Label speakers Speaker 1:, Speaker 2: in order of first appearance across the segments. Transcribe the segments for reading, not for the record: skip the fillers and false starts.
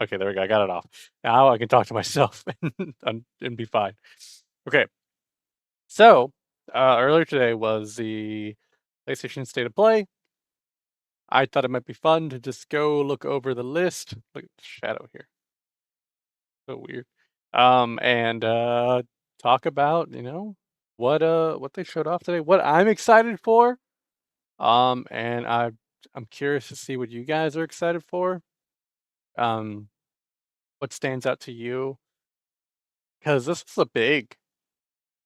Speaker 1: Okay, there we go. I got it off. Now I can talk to myself and be fine. Okay, so earlier today was the PlayStation State of Play. I thought it might be fun to just go look over the list. Look at the shadow here. So weird. And talk about, what they showed off today, what I'm excited for. And I'm curious to see what you guys are excited for. Um, what stands out to you? Because this is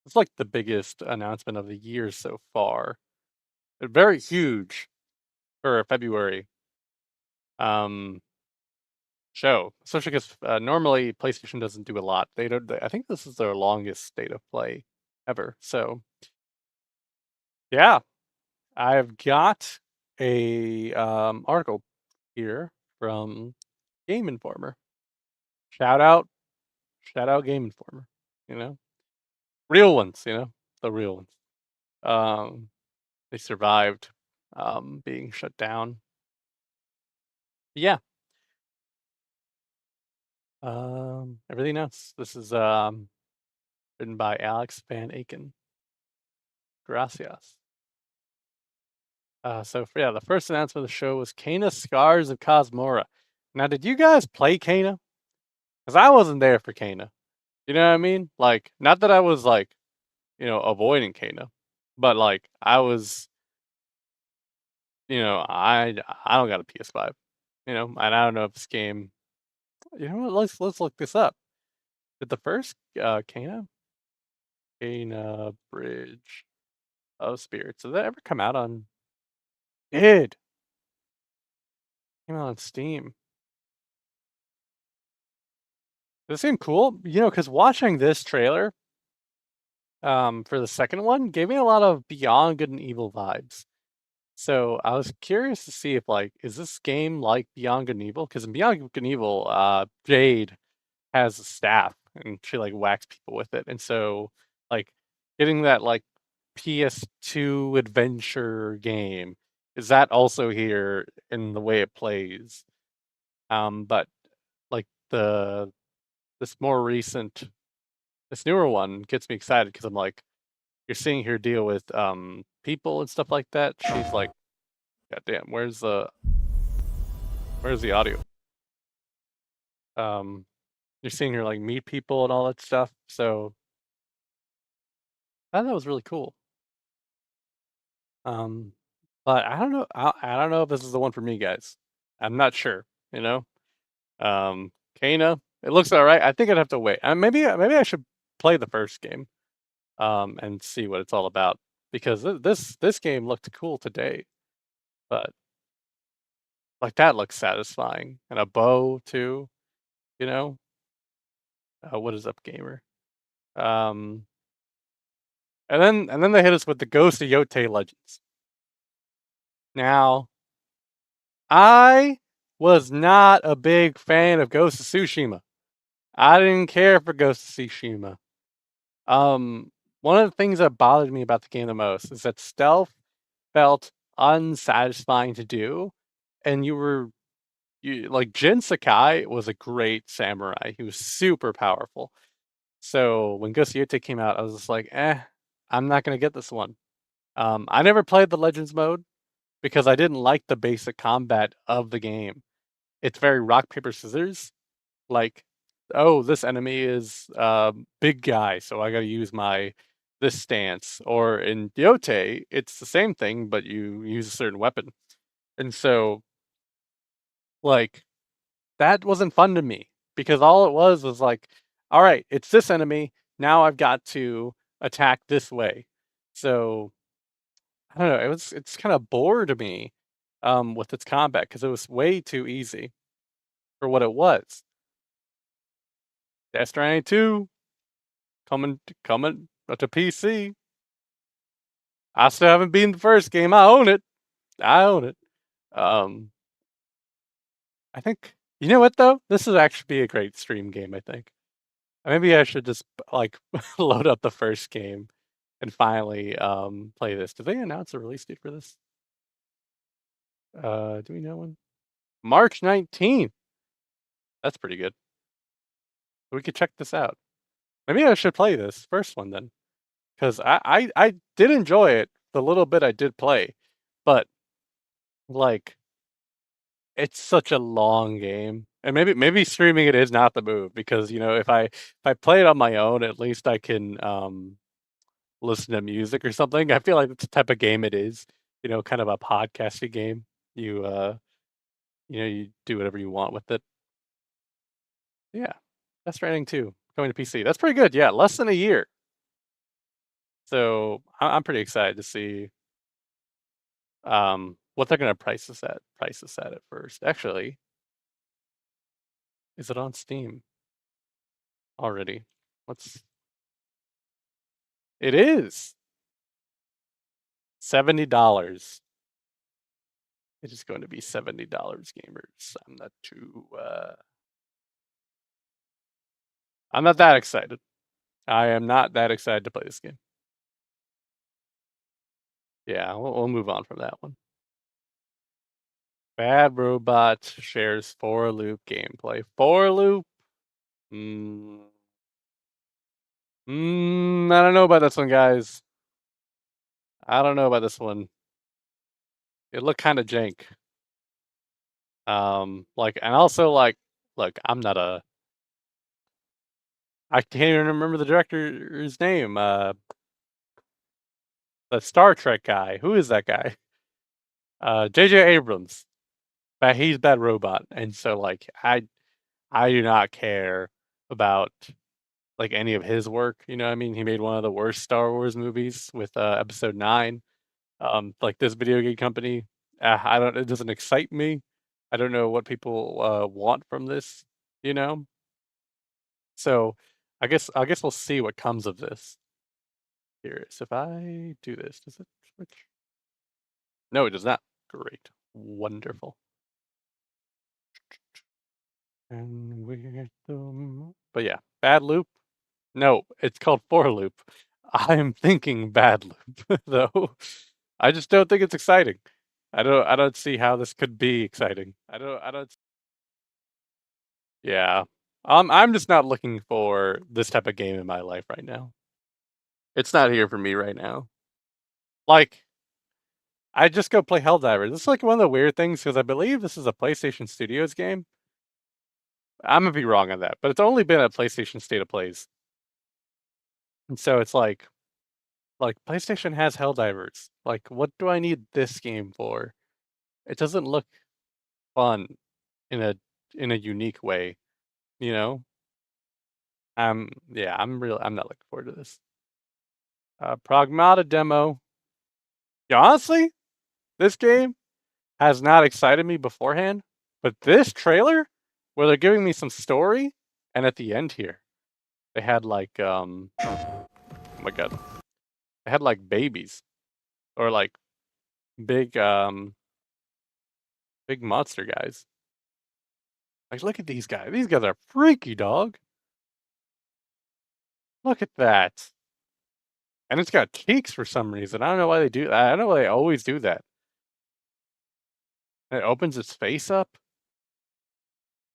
Speaker 1: it's like the biggest announcement of the year so far. Very huge for a February um show, especially because normally PlayStation doesn't do a lot. They don't. I think this is their longest state of play ever. So yeah, I've got a article here from Game Informer. Shout out, shout out Game Informer. You know, real ones. The real ones. Um, they survived being shut down. Yeah. Everything else. This is written by Alex Van Aken. Gracias. Yeah, the first announcement of the show was Kena Scars of Cosmora. Now, did you guys play Kena? Because I wasn't there for Kena. You know what I mean? Like, not that I was like, avoiding Kena, but like I was, I don't got a PS5, and I don't know if this game. You know what? Let's look this up. Did the first Kena Bridge of Spirits, did that ever come out on? Did came out on Steam. Does it seem cool? Because watching this trailer, for the second one gave me a lot of Beyond Good and Evil vibes. So I was curious to see if like, is this game like Beyond Good and Evil? Because in Beyond Good and Evil, Jade has a staff and she like whacks people with it. And so like getting that like PS2 adventure game, is that also here in the way it plays? But like this more recent, this newer one gets me excited because I'm like, you're seeing her deal with people and stuff like that. She's like, God damn, where's the audio? Um, you're seeing her like meet people and all that stuff. So I thought that was really cool. Um, but I don't know. I don't know if this is the one for me, guys. I'm not sure. You know, Kana. It looks all right. I think I'd have to wait. Maybe I should play the first game, and see what it's all about because this game looked cool today, but like that looks satisfying and a bow too. You know, what is up, gamer? Um, and then they hit us with the Ghost of Yote Legends. Now, I was not a big fan of Ghost of Tsushima. I didn't care for Ghost of Tsushima. One of the things that bothered me about the game the most is that stealth felt unsatisfying to do, and like Jin Sakai was a great samurai. He was super powerful. So when Ghost of Yote came out, I was just like, I'm not gonna get this one. I never played the Legends mode because I didn't like the basic combat of the game. It's very rock paper scissors. Like, oh, this enemy is big guy, so I got to use my this stance. Or in Yote, it's the same thing, but you use a certain weapon. And so, like, that wasn't fun to me because all it was like, all right, it's this enemy. Now I've got to attack this way. So I don't know. It's kind of bored me with its combat because it was way too easy for what it was. Death Stranding 2 coming to PC. I still haven't beaten the first game. I own it. I own it. Um, I think you know what though. This would actually be a great stream game. I think maybe I should just like load up the first game and finally play this. Did they announce a release date for this? Do we know when? March 19th. That's pretty good. We could check this out. Maybe I should play this first one then, because I did enjoy it the little bit I did play, but like it's such a long game, and maybe streaming it is not the move because if I play it on my own, at least I can listen to music or something. I feel like that's the type of game it is, kind of a podcasty game. You you do whatever you want with it. Yeah, Death Stranding 2 coming to PC. That's pretty good. Yeah, less than a year. So I'm pretty excited to see what they're gonna price this at. Price this at first. Actually, is it on Steam already? What's it is $70. It is going to be $70, gamers. I'm not that excited. I am not that excited to play this game. Yeah, we'll move on from that one. Bad Robot shares for loop gameplay. For loop? I don't know about this one, guys. I don't know about this one. It looked kind of jank. And also look, I can't even remember the director's name. The Star Trek guy. Who is that guy? J.J. Abrams. But he's Bad Robot, and so I do not care about like any of his work. You know what I mean? He made one of the worst Star Wars movies with Episode 9. Like this video game company, I don't. It doesn't excite me. I don't know what people want from this. You know. So, I guess we'll see what comes of this. Curious if I do this, does it switch? No, it does not. Great, wonderful. And we're but yeah, bad loop. No, it's called for loop. I'm thinking bad loop though. I just don't think it's exciting. I don't see how this could be exciting. I don't. Yeah. I'm just not looking for this type of game in my life right now. It's not here for me right now. Like, I just go play Helldivers. This is like one of the weird things because I believe this is a PlayStation Studios game. I'm gonna be wrong on that, but it's only been a PlayStation State of Plays, and so it's like PlayStation has Helldivers. Like, what do I need this game for? It doesn't look fun in a unique way, you know? Yeah, I'm not looking forward to this. Pragmata demo. Yeah, honestly, this game has not excited me beforehand, but this trailer, where they're giving me some story, and at the end here, they had oh my god, they had like babies or like big big monster guys. Like, look at these guys. These guys are freaky, dog. Look at that. And it's got cheeks for some reason. I don't know why they do that. I don't know why they always do that. It opens its face up.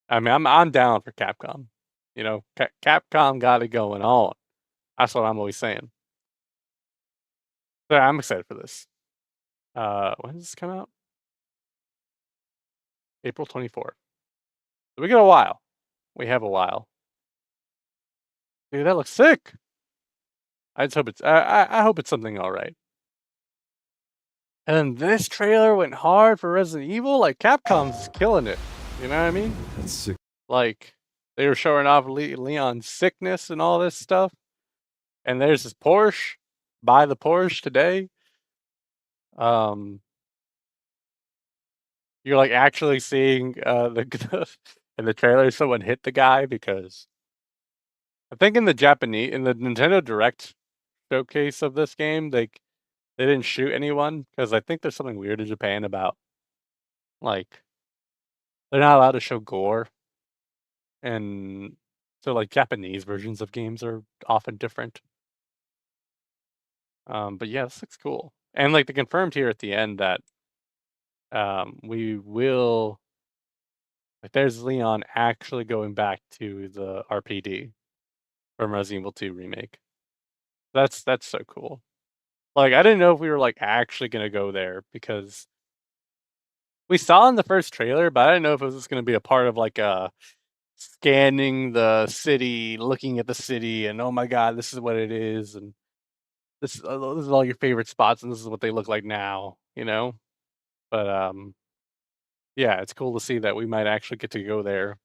Speaker 1: I mean, I'm down for Capcom. Capcom got it going on. That's what I'm always saying. So I'm excited for this. When does this come out? April 24th. So we got a while. We have a while. Dude, that looks sick. I just hope it's. I hope it's something all right. And then this trailer went hard for Resident Evil. Like Capcom's killing it. You know what I mean?
Speaker 2: That's sick.
Speaker 1: Like they were showing off Leon's sickness and all this stuff. And there's this Porsche. Buy the Porsche today. You're like actually seeing the in the trailer someone hit the guy because I think in the Nintendo Direct showcase of this game they didn't shoot anyone because I think there's something weird in Japan about like they're not allowed to show gore, and so like Japanese versions of games are often different. But yeah, this looks cool, and like they confirmed here at the end that we will Like there's Leon actually going back to the RPD from Resident Evil 2 remake. That's so cool. Like I didn't know if we were like actually gonna go there because we saw in the first trailer, but I didn't know if it was just gonna be a part of like scanning the city, looking at the city, and oh my god, this is what it is, and this is all your favorite spots, and this is what they look like now, you know. But yeah, it's cool to see that we might actually get to go there.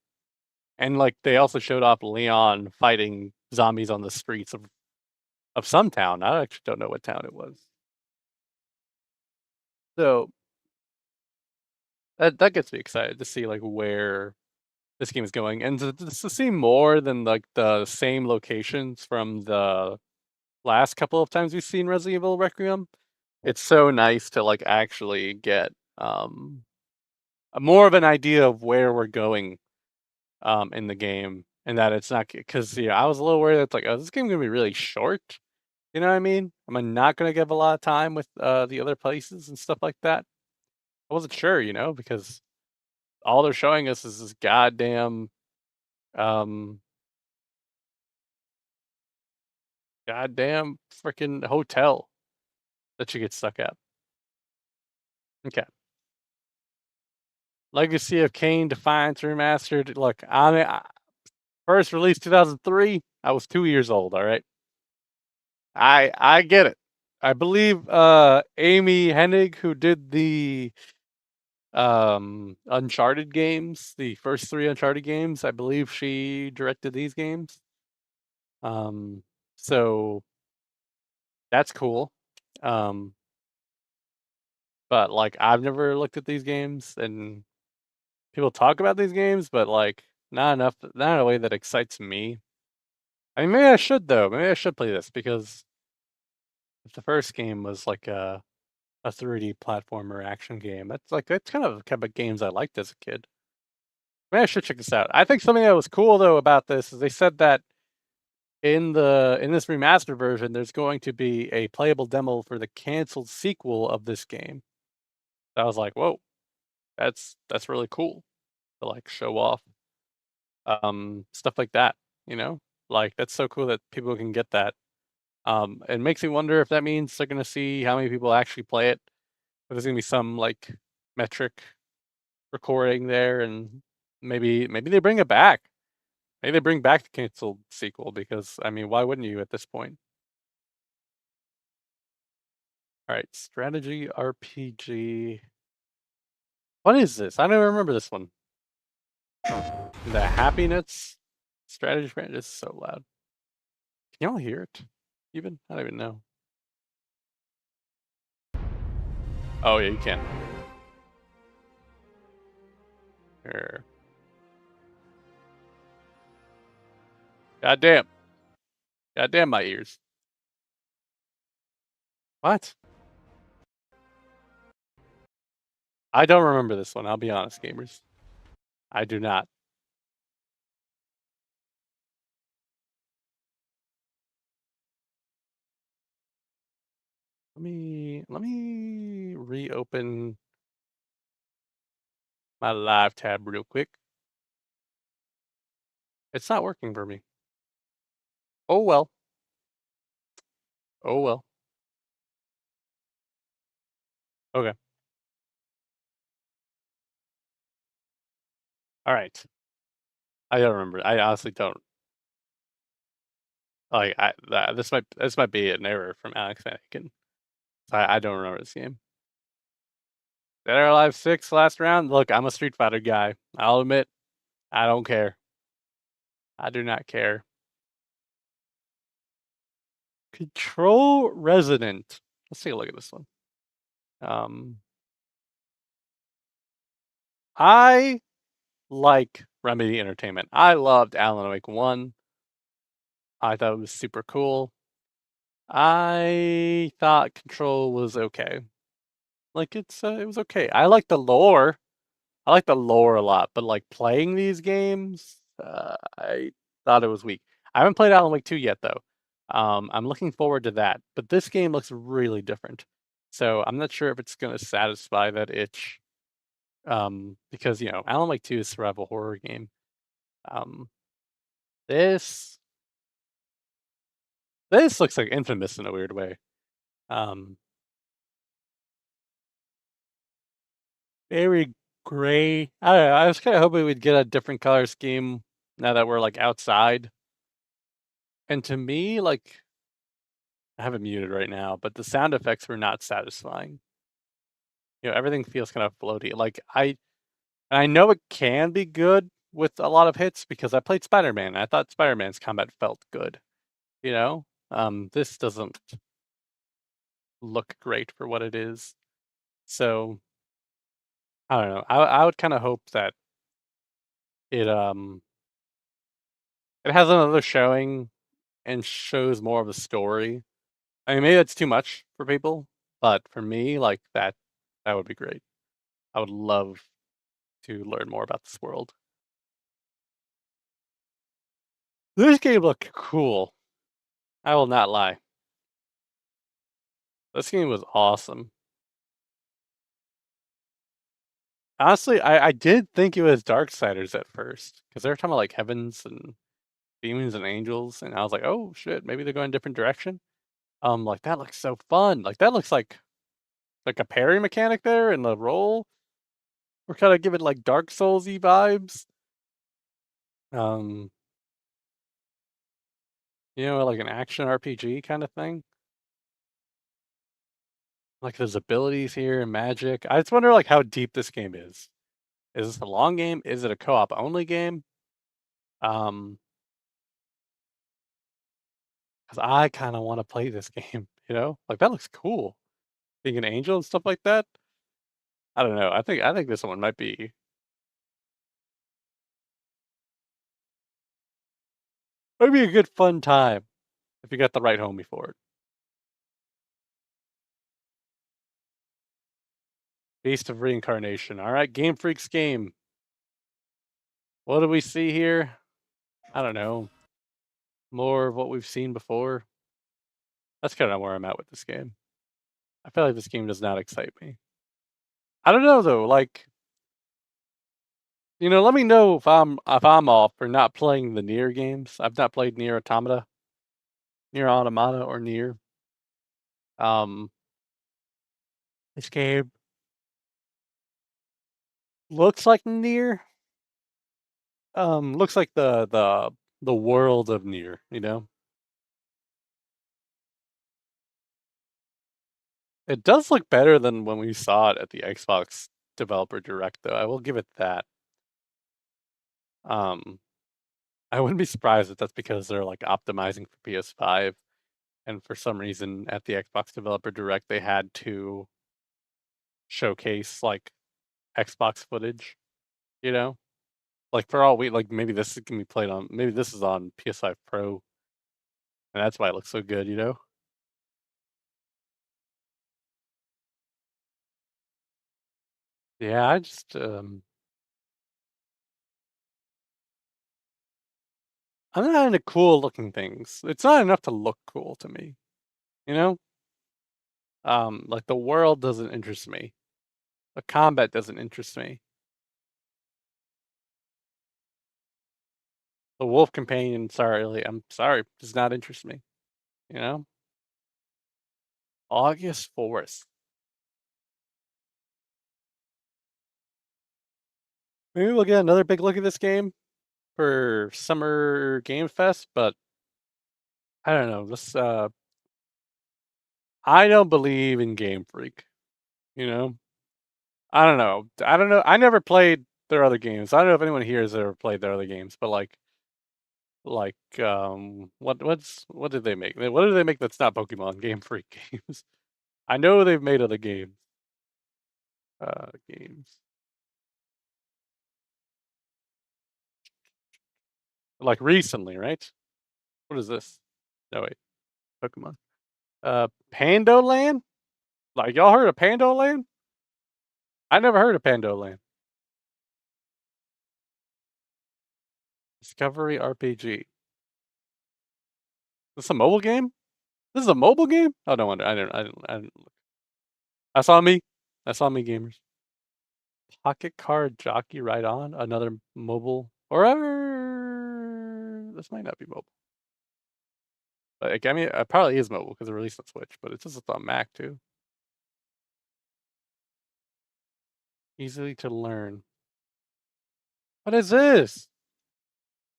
Speaker 1: And like they also showed off Leon fighting zombies on the streets of some town. I actually don't know what town it was. So that gets me excited to see like where this game is going, and to see more than like the same locations from the last couple of times we've seen Resident Evil Requiem. It's so nice to like actually get more of an idea of where we're going in the game, and that it's not because yeah, I was a little worried that it's like, oh, this game gonna be really short. You know what I mean? Am I not gonna give a lot of time with the other places and stuff like that? I wasn't sure, you know, because all they're showing us is this um goddamn freaking hotel that you get stuck at. Okay. Legacy of Kain Defiance Remastered. Look, first release 2003. I was 2 years old. All right, I get it. I believe Amy Hennig, who did the Uncharted games, the first three Uncharted games, I believe she directed these games. Um, so that's cool. Um, but like I've never looked at these games, and people talk about these games, but like not enough, not in a way that excites me. I mean, maybe I should though. Maybe I should play this because if the first game was like a 3D platformer action game, that's kind of the type of games I liked as a kid. Maybe I should check this out. I think something that was cool though about this is they said that in this remastered version, there's going to be a playable demo for the canceled sequel of this game. I was like, whoa, that's really cool to like show off stuff like that, you know? Like that's so cool that people can get that. It makes me wonder if that means they're gonna see how many people actually play it. If there's gonna be some like metric recording there, and maybe they bring it back. Maybe they bring back the canceled sequel because I mean, why wouldn't you at this point? All right, strategy RPG. What is this? I don't even remember this one. The happiness strategy. This is so loud. Can y'all hear it? Even I don't even know. Oh yeah, you can. Here. God damn. God damn my ears. What? I don't remember this one. I'll be honest, gamers. I do not. Let me reopen my live tab real quick. It's not working for me. Oh well. Oh well. Okay. All right. I don't remember. I honestly don't. Like this might be an error from Alex Anakin. I don't remember this game. Dead or Alive 6 last round. Look, I'm a Street Fighter guy. I'll admit, I don't care. I do not care. Control Resident. Let's take a look at this one. I like Remedy Entertainment. I loved Alan Wake 1. I thought it was super cool. I thought Control was okay. Like it was okay. I like the lore. I like the lore a lot, but like playing these games, I thought it was weak. I haven't played Alan Wake 2 yet though. I'm looking forward to that, but this game looks really different. So I'm not sure if it's going to satisfy that itch Because Alan Wake 2 is a survival horror game. Um, this this looks like Infamous in a weird way. Um, Very gray. I don't know. I was kind of hoping we'd get a different color scheme now that we're like outside. And to me, like I have it muted right now, but the sound effects were not satisfying. Everything feels kind of floaty. Like I know it can be good with a lot of hits because I played Spider-Man. And I thought Spider-Man's combat felt good. This doesn't look great for what it is. So I don't know. I would kind of hope that it it has another showing and shows more of a story. I mean, maybe that's too much for people, but for me, like that would be great. I would love to learn more about this world. This game looked cool. I will not lie. This game was awesome. Honestly, I did think it was Darksiders at first because they were talking about like heavens and demons and angels, and I was like, oh shit, maybe they're going a different direction. Like that looks so fun. Like that looks like a parry mechanic there in the roll. We're kind of giving like Dark Souls-y vibes. Um, like an action RPG kind of thing. Like there's abilities here and magic. I just wonder like how deep this game is. Is this a long game? Is it a co-op only game? Um, because I kind of want to play this game. Like that looks cool. Being an angel and stuff like that. I don't know. I think this one might be a good fun time if you got the right homie for it. Beast of Reincarnation. All right, Game Freak's game. What do we see here? I don't know. More of what we've seen before. That's kind of where I'm at with this game. I feel like this game does not excite me. I don't know though. Like, let me know if I'm off for not playing the Nier games. I've not played Nier Automata, or Nier. Um, this game looks like Nier. Looks like the world of Nier. It does look better than when we saw it at the Xbox Developer Direct, though. I will give it that. Um, I wouldn't be surprised if that's because they're like optimizing for PS5, and for some reason at the Xbox Developer Direct they had to showcase like Xbox footage. You know, like for all we like, maybe this can be played on. Maybe this is on PS5 Pro, and that's why it looks so good. Yeah, I just I'm not into cool looking things. It's not enough to look cool to me. You know, like the world doesn't interest me. The combat doesn't interest me. The wolf companion, sorry, I'm sorry, does not interest me. You know, August 4th. Maybe we'll get another big look at this game for Summer Game Fest, but I don't know. I don't believe in Game Freak. You know, I don't know. I don't know. I never played their other games. I don't know if anyone here has ever played their other games, but what did they make? What did they make that's not Pokemon Game Freak games? I know they've made other games. Games like recently, right? What is this? No wait, Pokemon. Pandoland? Like y'all heard of Pandoland? I never heard of Pandoland. Discovery RPG. This is a mobile game? This is a mobile game? Oh no wonder. I didn't look. That's on me. That's on me, gamers. Pocket Card Jockey Ride On, another mobile, or ever. This might not be mobile. Like, I mean, it probably is mobile because it released on Switch, but it's just on Mac too. Easily to learn. What is this?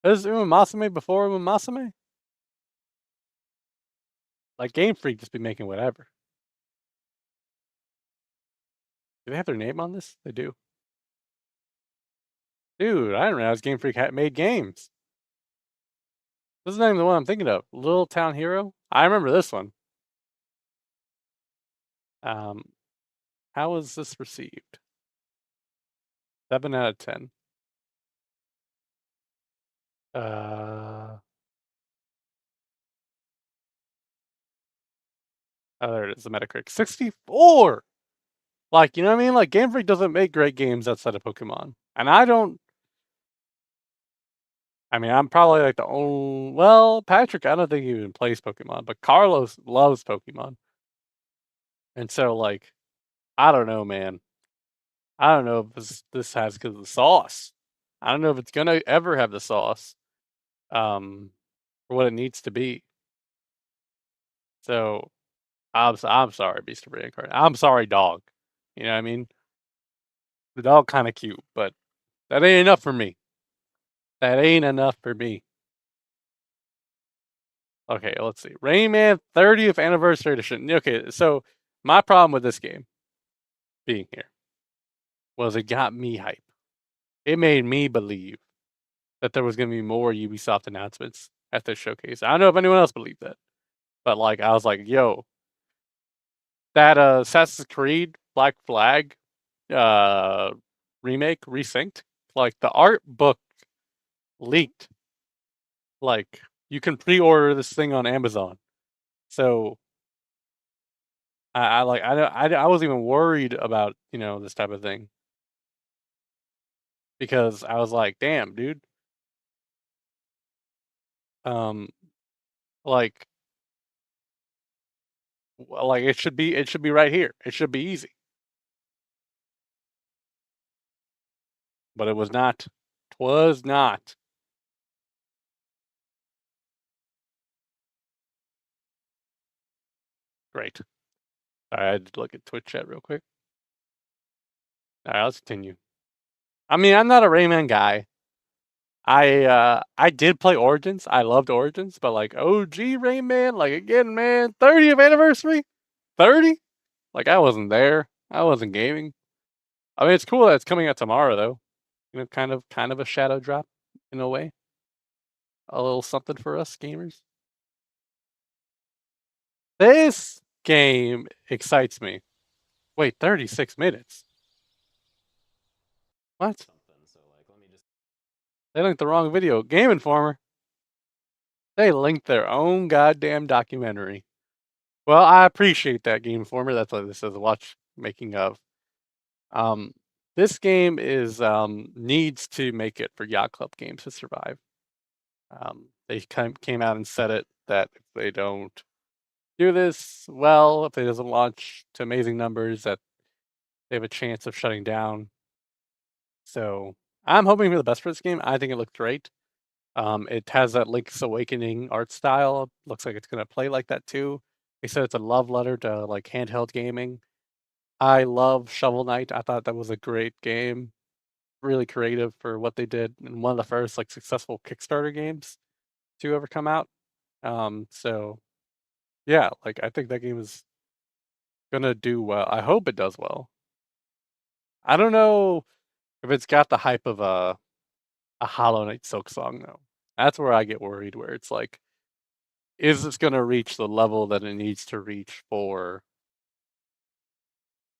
Speaker 1: Is Umamasame before Umamasame? Like Game Freak just be making whatever. Do they have their name on this? They do. Dude, I didn't realize Game Freak had made games. This is not even the one I'm thinking of. Little Town Hero? I remember this one. Um, how was this received? 7 out of 10. Oh, there it is, the Metacritic. 64! Like, you know what I mean? Like, Game Freak doesn't make great games outside of Pokemon. And I don't. I mean, I'm probably like the only. Well, Patrick, I don't think he even plays Pokemon, but Carlos loves Pokemon. And so, like, I don't know, man. I don't know if this has because of the sauce. I don't know if it's gonna ever have the sauce, for what it needs to be. So I'm sorry, Beast of Reincarnate. I'm sorry, dog. You know what I mean? The dog kind of cute, but that ain't enough for me. That ain't enough for me. Okay, let's see. Rayman 30th Anniversary Edition. Okay, so my problem with this game being here was it got me hype. It made me believe that there was going to be more Ubisoft announcements at this showcase. I don't know if anyone else believed that, but like I was like, yo, that Assassin's Creed Black Flag remake resynced, like the art book leaked. Like you can pre-order this thing on Amazon. So I wasn't even worried about, this type of thing because I was like, damn, dude. Um, like, like it should be right here. It should be easy, but it was not. Twas not. Great. All right, I had to look at Twitch chat real quick. All right, let's continue. I mean, I'm not a Rayman guy. I did play Origins. I loved Origins, but like OG Rayman, like again, man, 30th anniversary, 30. Like I wasn't there. I wasn't gaming. I mean, it's cool that it's coming out tomorrow, though. Kind of a shadow drop in a way. A little something for us gamers. This game excites me. Wait, 36 minutes. What? They linked the wrong video. Game Informer. They linked their own goddamn documentary. Well, I appreciate that, Game Informer. That's what this is. Watch making of. Um, this game is needs to make it for Yacht Club games to survive. They came out and said it that if they don't do this well, if it doesn't launch to amazing numbers, that they have a chance of shutting down. So I'm hoping for the best for this game. I think it looked great. It has that Link's Awakening art style. Looks like it's gonna play like that too. They said it's a love letter to like handheld gaming. I love Shovel Knight. I thought that was a great game. Really creative for what they did, and one of the first like successful Kickstarter games to ever come out. So yeah, like I think that game is gonna do well. I hope it does well. I don't know if it's got the hype of a Hollow Knight Silk Song though. That's where I get worried. Where it's like, is this gonna reach the level that it needs to reach for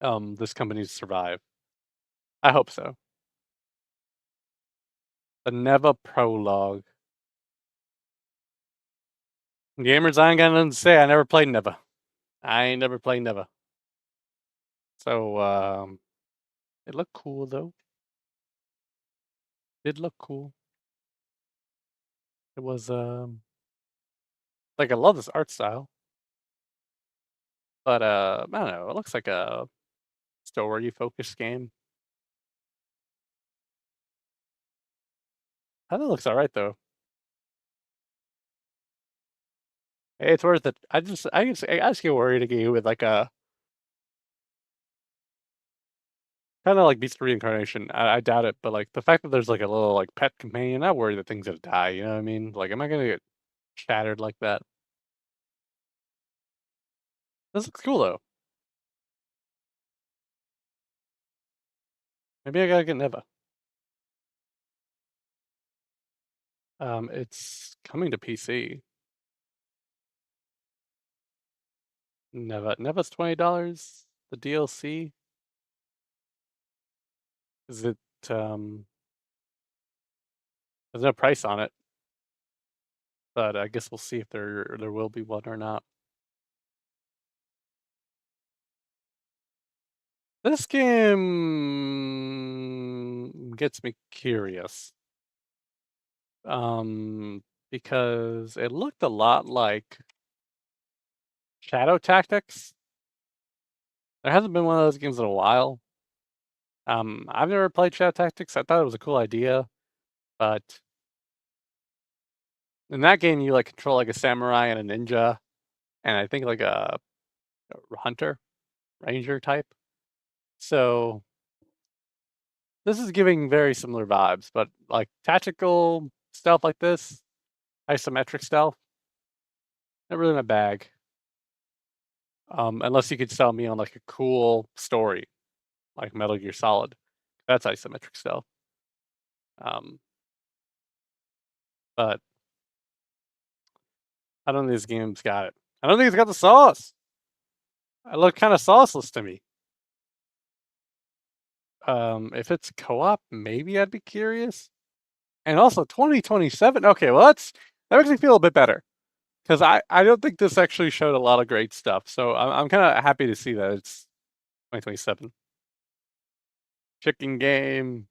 Speaker 1: this company to survive? I hope so. The Neva prologue. Gamers, I ain't got nothing to say. I never played Neva. I ain't never played Neva. So it looked cool though. It looked cool. It was like I love this art style. But I don't know, it looks like a story focused game. That looks alright though. It's worth it. I just get worried again with like a kind of like Beast Reincarnation. I doubt it, but like the fact that there's like a little like pet companion, I worry that thing's gonna die. You know what I mean? Like, am I gonna get shattered like that? This looks cool though. Maybe I gotta get Neva. It's coming to PC. Neva's $20. The DLC is it? There's no price on it, but I guess we'll see if there will be one or not. This game gets me curious. Because it looked a lot like Shadow Tactics. There hasn't been one of those games in a while. I've never played Shadow Tactics. I thought it was a cool idea, but in that game you like control like a samurai and a ninja, and I think like a hunter, ranger type. So this is giving very similar vibes, but like tactical stealth like this, isometric stealth, not really my bag. Unless you could sell me on like a cool story, like Metal Gear Solid. That's isometric stealth. Um, but I don't think this game's got it. I don't think it's got the sauce. It looked kind of sauceless to me. If it's co-op, maybe I'd be curious. And also 2027. Okay, well that makes me feel a bit better because I don't think this actually showed a lot of great stuff. So I'm kind of happy to see that it's 2027. Chicken game,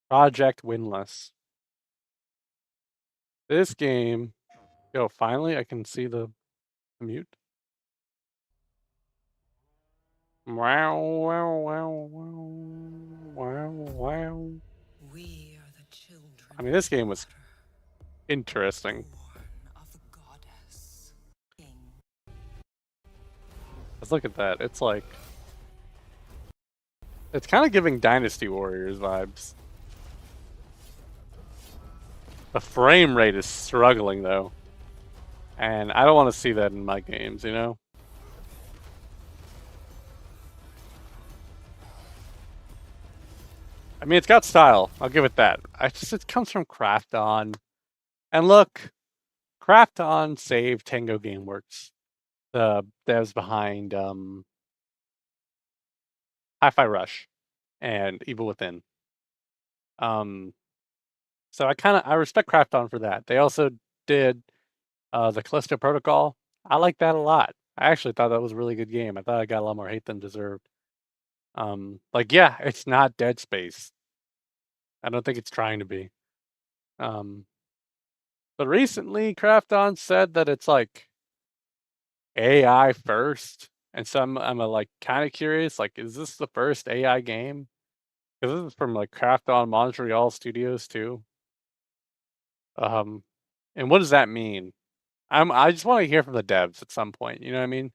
Speaker 1: Project Winless. This game. Yo, finally I can see the mute. Wow, wow, wow, wow, wow, wow.
Speaker 2: We are the children.
Speaker 1: I mean, this game was interesting.
Speaker 2: Born of the goddess.
Speaker 1: Let's look at that. It's like it's kind of giving Dynasty Warriors vibes. The frame rate is struggling though, and I don't want to see that in my games. You know. I mean, it's got style. I'll give it that. It comes from Craft On, and look, Craft On saved Tango Gameworks, the devs behind Hi-Fi Rush and Evil Within. So I respect Craft On for that. They also did the Callisto Protocol. I like that a lot. I actually thought that was a really good game. I thought I got a lot more hate than deserved. Like yeah, it's not Dead Space. I don't think it's trying to be. But recently Craft On said that it's like AI first. And so I'm like kind of curious, like, is this the first AI game? Because this is from like Craft On Montreal Studios too. And what does that mean? I just want to hear from the devs at some point. You know what I mean?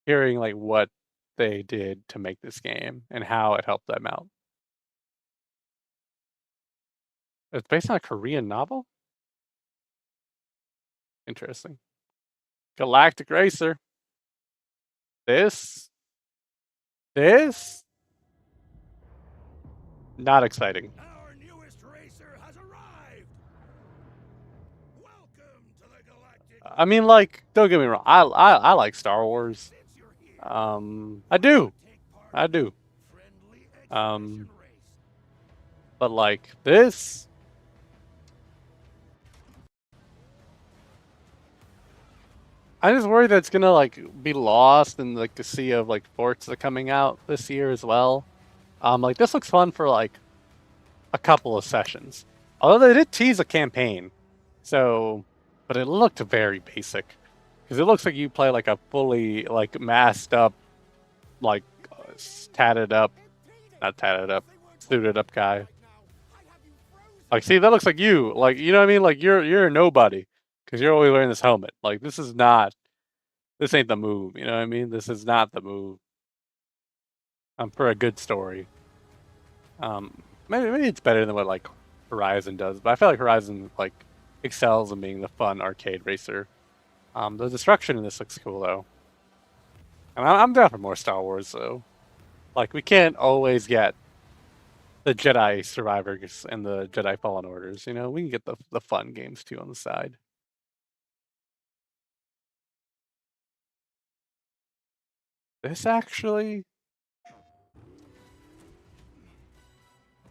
Speaker 1: Hearing like what they did to make this game and how it helped them out. It's based on a Korean novel. Interesting. Galactic Racer. This, not exciting.
Speaker 3: Our newest racer has arrived. Welcome to the Galactic.
Speaker 1: I mean, like, don't get me wrong. I like Star Wars.
Speaker 3: Since you're here,
Speaker 1: I do.
Speaker 3: take part
Speaker 1: I do.
Speaker 3: in friendly expedition race.
Speaker 1: But like this, I just worry that it's gonna like be lost in like the sea of like Forza coming out this year as well. Like this looks fun for like a couple of sessions. Although they did tease a campaign, so but it looked very basic because it looks like you play like a fully like masked up, like tatted up, not tatted up, suited up guy. Like, see, that looks like you. Like, you know what I mean? Like, you're a nobody because you're always wearing this helmet. Like, this is not. This ain't the move. You know what I mean? This is not the move. For a good story. Maybe it's better than what like Horizon does, but I feel like Horizon like excels in being the fun arcade racer. The destruction in this looks cool though, and I'm down for more Star Wars though. Like we can't always get the Jedi Survivors and the Jedi Fallen Orders. You know, we can get the fun games too on the side. This actually,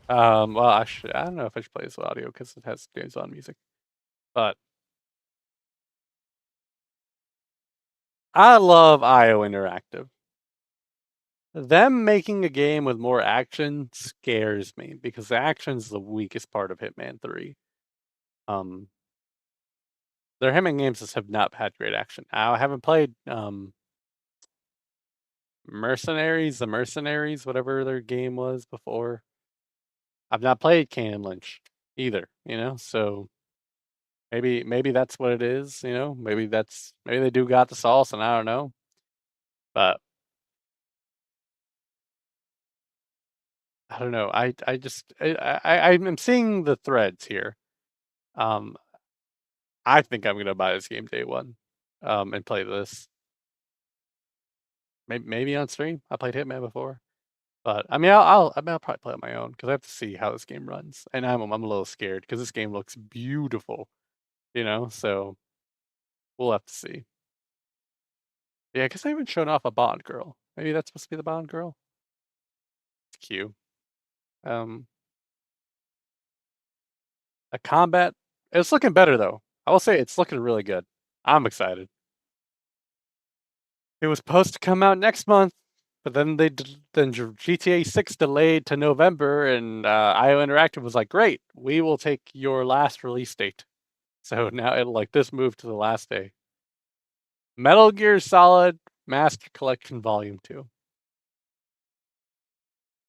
Speaker 1: well, I don't know if I should play this with audio because it has James Bond music, but I love IO Interactive. Them making a game with more action scares me because the action's the weakest part of Hitman 3. Um, their Hitman games just have not had great action. I haven't played the Mercenaries, whatever their game was before. I've not played Kane and Lynch either, you know, so maybe that's what it is, you know. Maybe they do got the sauce and I don't know. But I don't know. I just I'm seeing the threads here. Um, I think I'm gonna buy this game day one, and play this. Maybe on stream. I played Hitman before, but I mean, I'll probably play it on my own because I have to see how this game runs, and I'm a little scared because this game looks beautiful, you know. So we'll have to see. Yeah, because they haven't shown off a Bond girl. Maybe that's supposed to be the Bond girl. It's cute. Um, a combat. It's looking better though. I will say it's looking really good. I'm excited. It was supposed to come out next month, but then then GTA 6 delayed to November, and IO Interactive was like, "Great, we will take your last release date." So now it like this moved to the last day. Metal Gear Solid Master Collection Volume 2.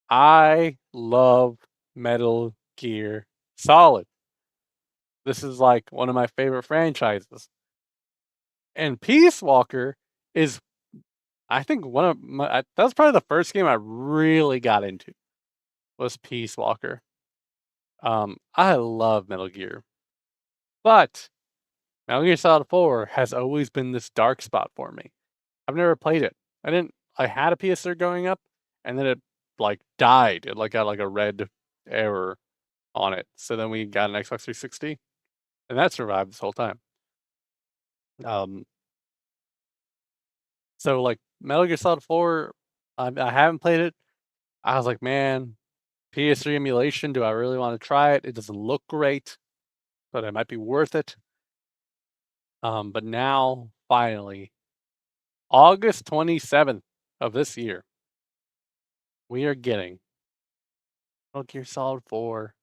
Speaker 1: I love Metal Gear Solid. This is like one of my favorite franchises. And Peace Walker is I think one of my that's probably the first game I really got into was Peace Walker. I love Metal Gear, but Metal Gear Solid 4 has always been this dark spot for me. I've never played it. I didn't. I had a PS3 growing up, and then it like died. It like got like a red error on it. So then we got an Xbox 360, and that survived this whole time. Um, so like Metal Gear Solid 4, I haven't played it. I was like, man, PS3 emulation. Do I really want to try it? It doesn't look great, but it might be worth it. But now, finally, August 27th of this year, we are getting Metal Gear Solid 4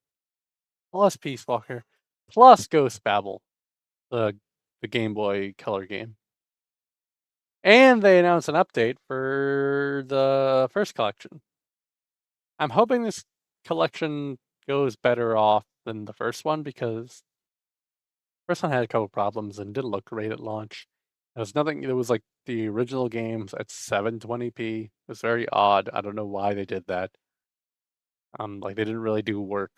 Speaker 1: plus Peace Walker plus Ghost Babel, the Game Boy Color game. And they announced an update for the first collection. I'm hoping this collection goes better off than the first one because the first one had a couple problems and didn't look great at launch. There was nothing. It was like the original games at 720p. It was very odd. I don't know why they did that. Like they didn't really do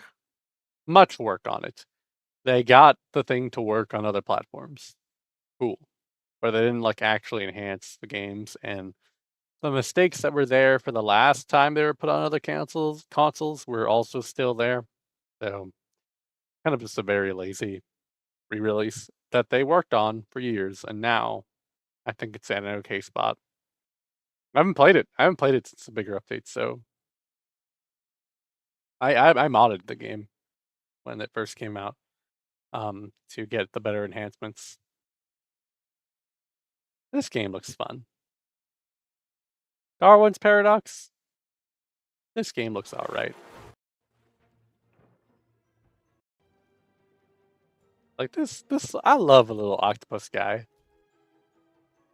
Speaker 1: much work on it. They got the thing to work on other platforms. Cool. But they didn't like actually enhance the games, and the mistakes that were there for the last time they were put on other consoles were also still there. So kind of just a very lazy re-release that they worked on for years, and now I think it's at an okay spot. I haven't played it. I haven't played it since the bigger update, so I modded the game when it first came out to get the better enhancements. This game looks fun. Darwin's Paradox. This game looks alright. Like this I love a little octopus guy.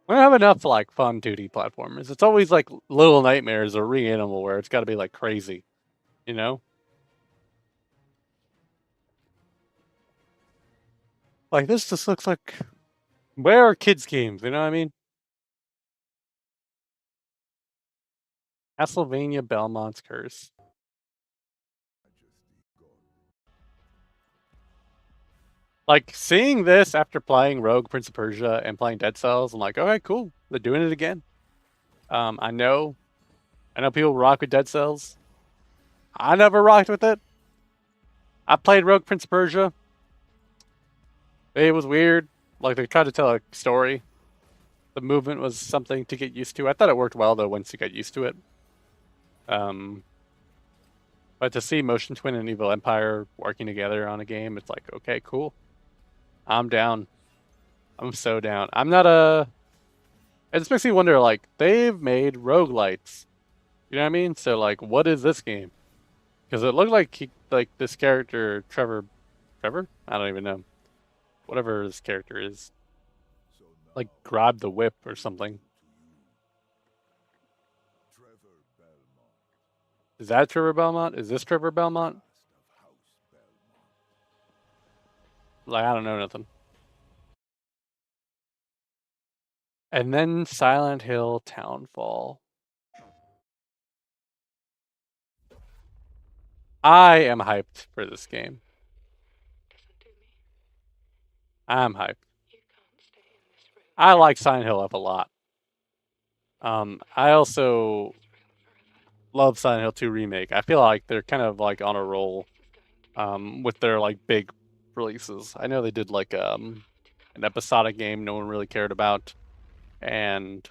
Speaker 1: We don't have enough like fun 2D platformers. It's always like Little Nightmares or Reanimal where it's gotta be like crazy, you know? Like, this just looks like, where are kids' games? You know what I mean? Castlevania Belmont's Curse. Like, seeing this after playing Rogue, Prince of Persia, and playing Dead Cells, I'm like, all right, cool. They're doing it again. I know people rock with Dead Cells. I never rocked with it. I played Rogue, Prince of Persia. It was weird. Like, they tried to tell a story. The movement was something to get used to. I thought it worked well, though, once you got used to it. But to see Motion Twin and Evil Empire working together on a game, it's like, okay, cool. I'm down. I'm so down. I'm not a... It just makes me wonder, like, they've made roguelites. You know what I mean? So, like, what is this game? Because it looked like this character, Trevor? I don't even know. Whatever this character is. Like, grabbed the whip or something. Is that Trevor Belmont? Is this Trevor Belmont? Like, I don't know nothing. And then Silent Hill Townfall. I am hyped for this game. I'm hyped. I like Silent Hill up a lot. I also love Silent Hill 2 Remake. I feel like they're kind of like on a roll with their like big releases. I know they did like an episodic game no one really cared about, and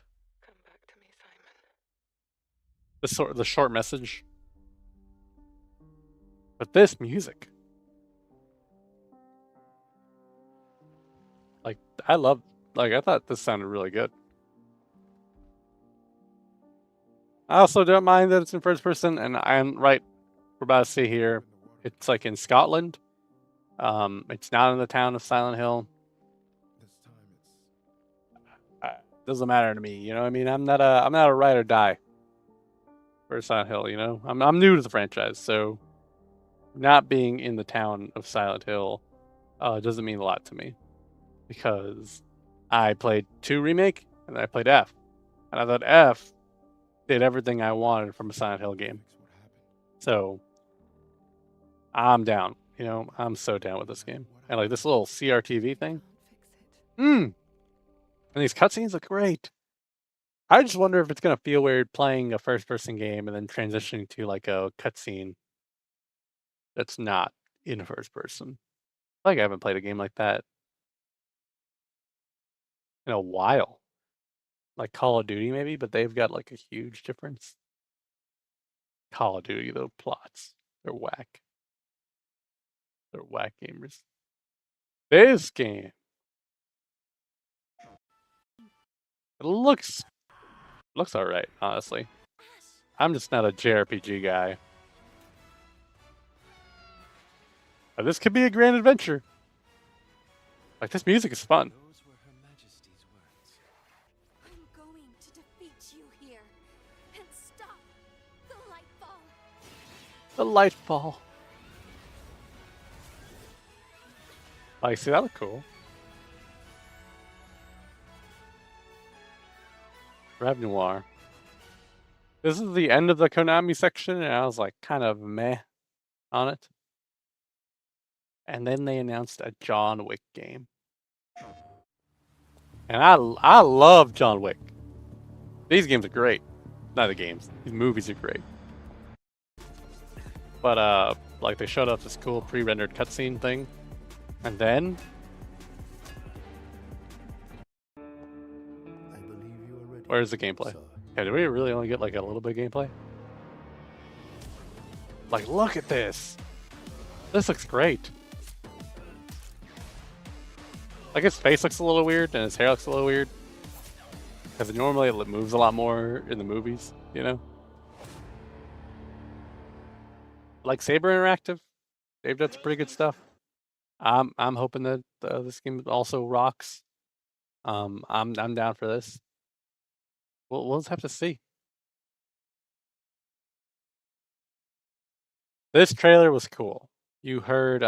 Speaker 1: the short message. But this music, like I thought this sounded really good. I also don't mind that it's in first person, and I'm right. We're about to see here. It's like in Scotland. It's not in the town of Silent Hill. Doesn't matter to me, you know what I mean? I'm not a ride or die for Silent Hill, you know? I'm new to the franchise, so not being in the town of Silent Hill doesn't mean a lot to me. Because I played 2 Remake and I played F. And I thought F did everything I wanted from a Silent Hill game. So I'm down. You know, I'm so down with this game. And like this little CRTV thing. And these cutscenes look great. I just wonder if it's gonna feel weird playing a first-person game and then transitioning to like a cutscene that's not in first person. Like I haven't played a game like that in a while. Like Call of Duty maybe, but they've got like a huge difference. Call of Duty, though, plots. They're whack. They're whack gamers. This game. It looks alright, honestly. I'm just not a JRPG guy. But this could be a grand adventure. Like, this music is fun.
Speaker 2: Those were Her Majesty's words.
Speaker 4: I'm going to defeat you here and stop the Lightfall.
Speaker 1: The Lightfall. Like, see, that looked cool. Rev Noir. This is the end of the Konami section, and I was like kind of meh on it. And then they announced a John Wick game. And I love John Wick. These games are great. Not the games. These movies are great. But like they showed off this cool pre-rendered cutscene thing. And then where's the gameplay? Yeah, did we really only get like a little bit of gameplay? Like, look at this. This looks great. Like his face looks a little weird and his hair looks a little weird. Because normally it moves a lot more in the movies, you know? Like Saber Interactive, they've done some pretty good stuff. I'm hoping that this game also rocks. I'm down for this. We'll just have to see. This trailer was cool. You heard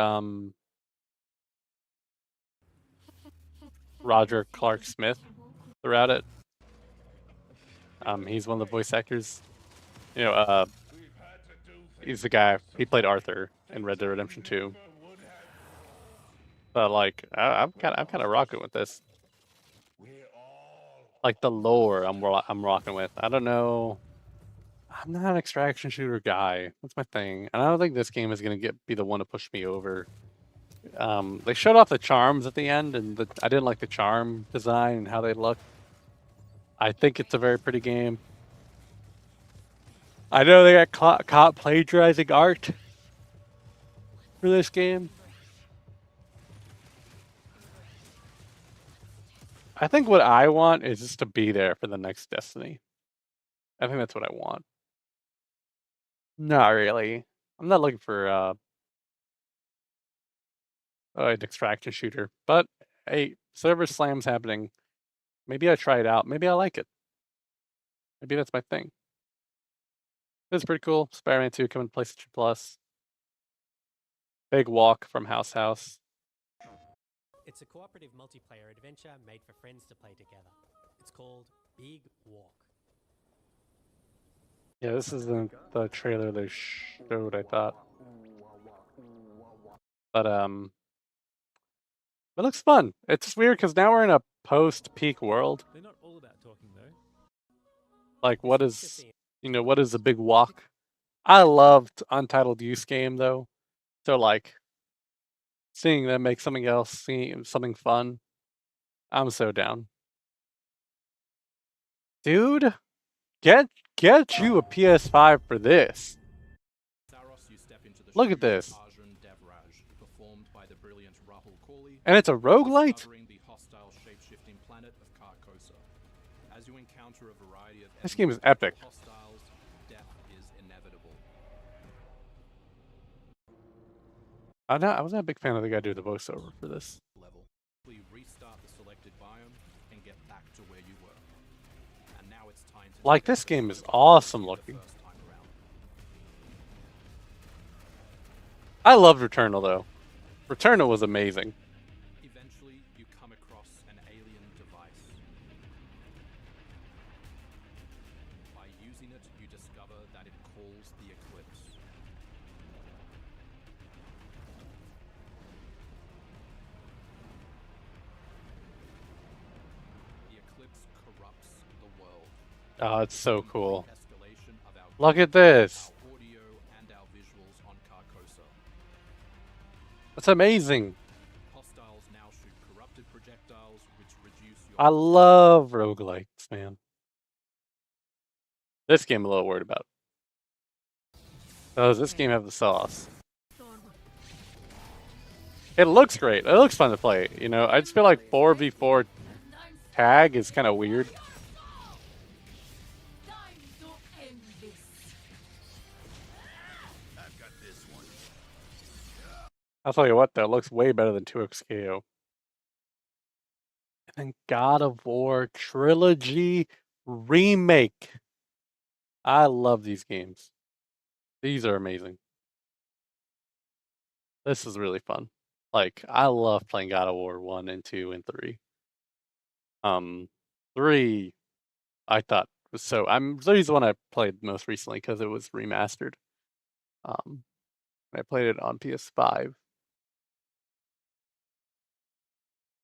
Speaker 1: Roger Clark Smith throughout it. He's one of the voice actors. You know, he's the guy. He played Arthur in Red Dead Redemption 2. But like, I'm kind of rocking with this. Like the lore, I'm rocking with. I don't know. I'm not an extraction shooter guy. That's my thing, and I don't think this game is gonna be the one to push me over. They showed off the charms at the end, and I didn't like the charm design and how they look. I think it's a very pretty game. I know they got caught plagiarizing art for this game. I think what I want is just to be there for the next Destiny. I think that's what I want. Not really. I'm not looking for an extraction shooter, but hey, server slam's happening. Maybe I try it out. Maybe I like it. Maybe that's my thing. It's pretty cool. Spider-Man 2 coming to PlayStation Plus. Big walk from House House.
Speaker 5: It's a cooperative multiplayer adventure made for friends to play together. It's called Big Walk.
Speaker 1: Yeah, this isn't the trailer they showed, I thought. But it looks fun. It's weird because now we're in a post-peak world.
Speaker 2: They're not all about talking though.
Speaker 1: Like, what is a big walk? I loved Untitled Use Game though, so like, seeing them make something else, seeing something fun, I'm so down. Dude, get you a PS5 for this. Look at this. And it's a roguelite? This game is epic. I was not a big fan of the guy doing the voiceover for this. Like, this game is awesome looking. I loved Returnal though. Returnal was amazing.
Speaker 2: Eventually, you come across an alien device. By using it, you discover that it calls the Eclipse. The Eclipse corrupts the world.
Speaker 1: Oh, it's so cool. Look at this. That's amazing. I love roguelites, man. This game I'm a little worried about. Does this game have the sauce? It looks great. It looks fun to play. You know, I just feel like 4v4 tag is kind of weird. I'll tell you what, though, it looks way better than 2XKO. And then God of War Trilogy Remake. I love these games. These are amazing. This is really fun. Like, I love playing God of War 1 and 2 and 3. 3, I thought was so. 3's the one I played most recently because it was remastered. I played it on PS5.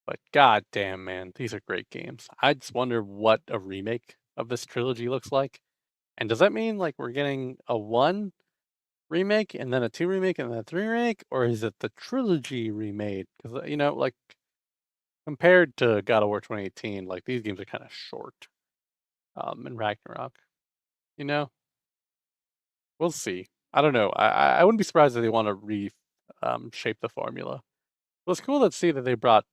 Speaker 1: But goddamn, man, these are great games. I just wonder what a remake of this trilogy looks like. And does that mean like we're getting a 1 remake and then a 2 remake and then a 3 remake, or is it the trilogy remade? Because you know, like compared to God of War 2018, like these games are kind of short. And Ragnarok, you know, we'll see. I don't know. I wouldn't be surprised if they want to shape the formula. Well, it's cool to see that they brought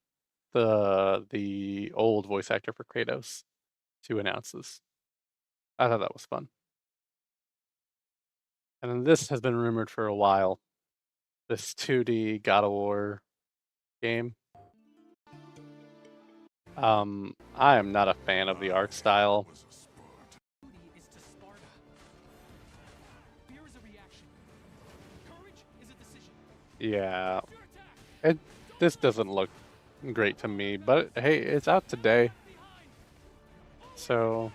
Speaker 1: the old voice actor for Kratos to announce this. I thought that was fun. And then this has been rumored for a while. This 2D God of War game. I am not a fan of the art style. Yeah. This doesn't look great to me. But hey, it's out today, so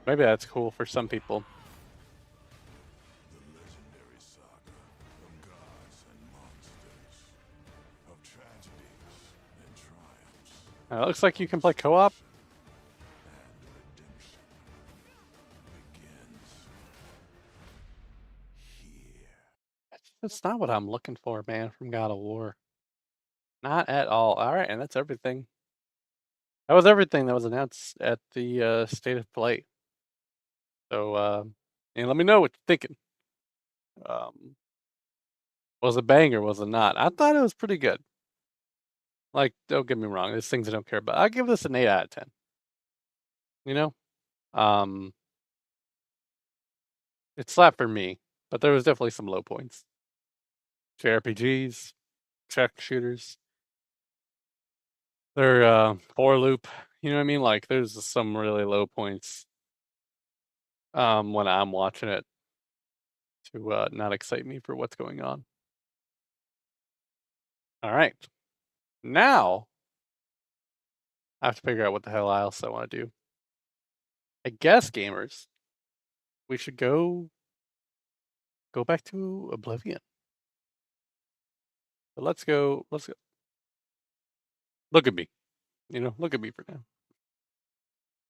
Speaker 1: maybe that's cool for some people.
Speaker 3: The legendary saga of gods and monsters, of tragedies and triumphs,
Speaker 1: It looks like you can play co-op.
Speaker 3: and redemption begins here.
Speaker 1: That's not what I'm looking for, man, from God of War. Not at all. All right, and that's everything. That was everything that was announced at the State of Play. So, and let me know what you're thinking. Was it banger? Was it not? I thought it was pretty good. Like, don't get me wrong, there's things I don't care about. I give this an 8 out of 10. You know, um, it slapped for me, but there was definitely some low points. JRPGs, check shooters, they're for loop. You know what I mean? Like, there's some really low points. When I'm watching it to not excite me for what's going on. All right, now I have to figure out what the hell else I want to do. I guess gamers, we should go back to Oblivion. But let's go. Let's go. Look at me. You know, look at me for now.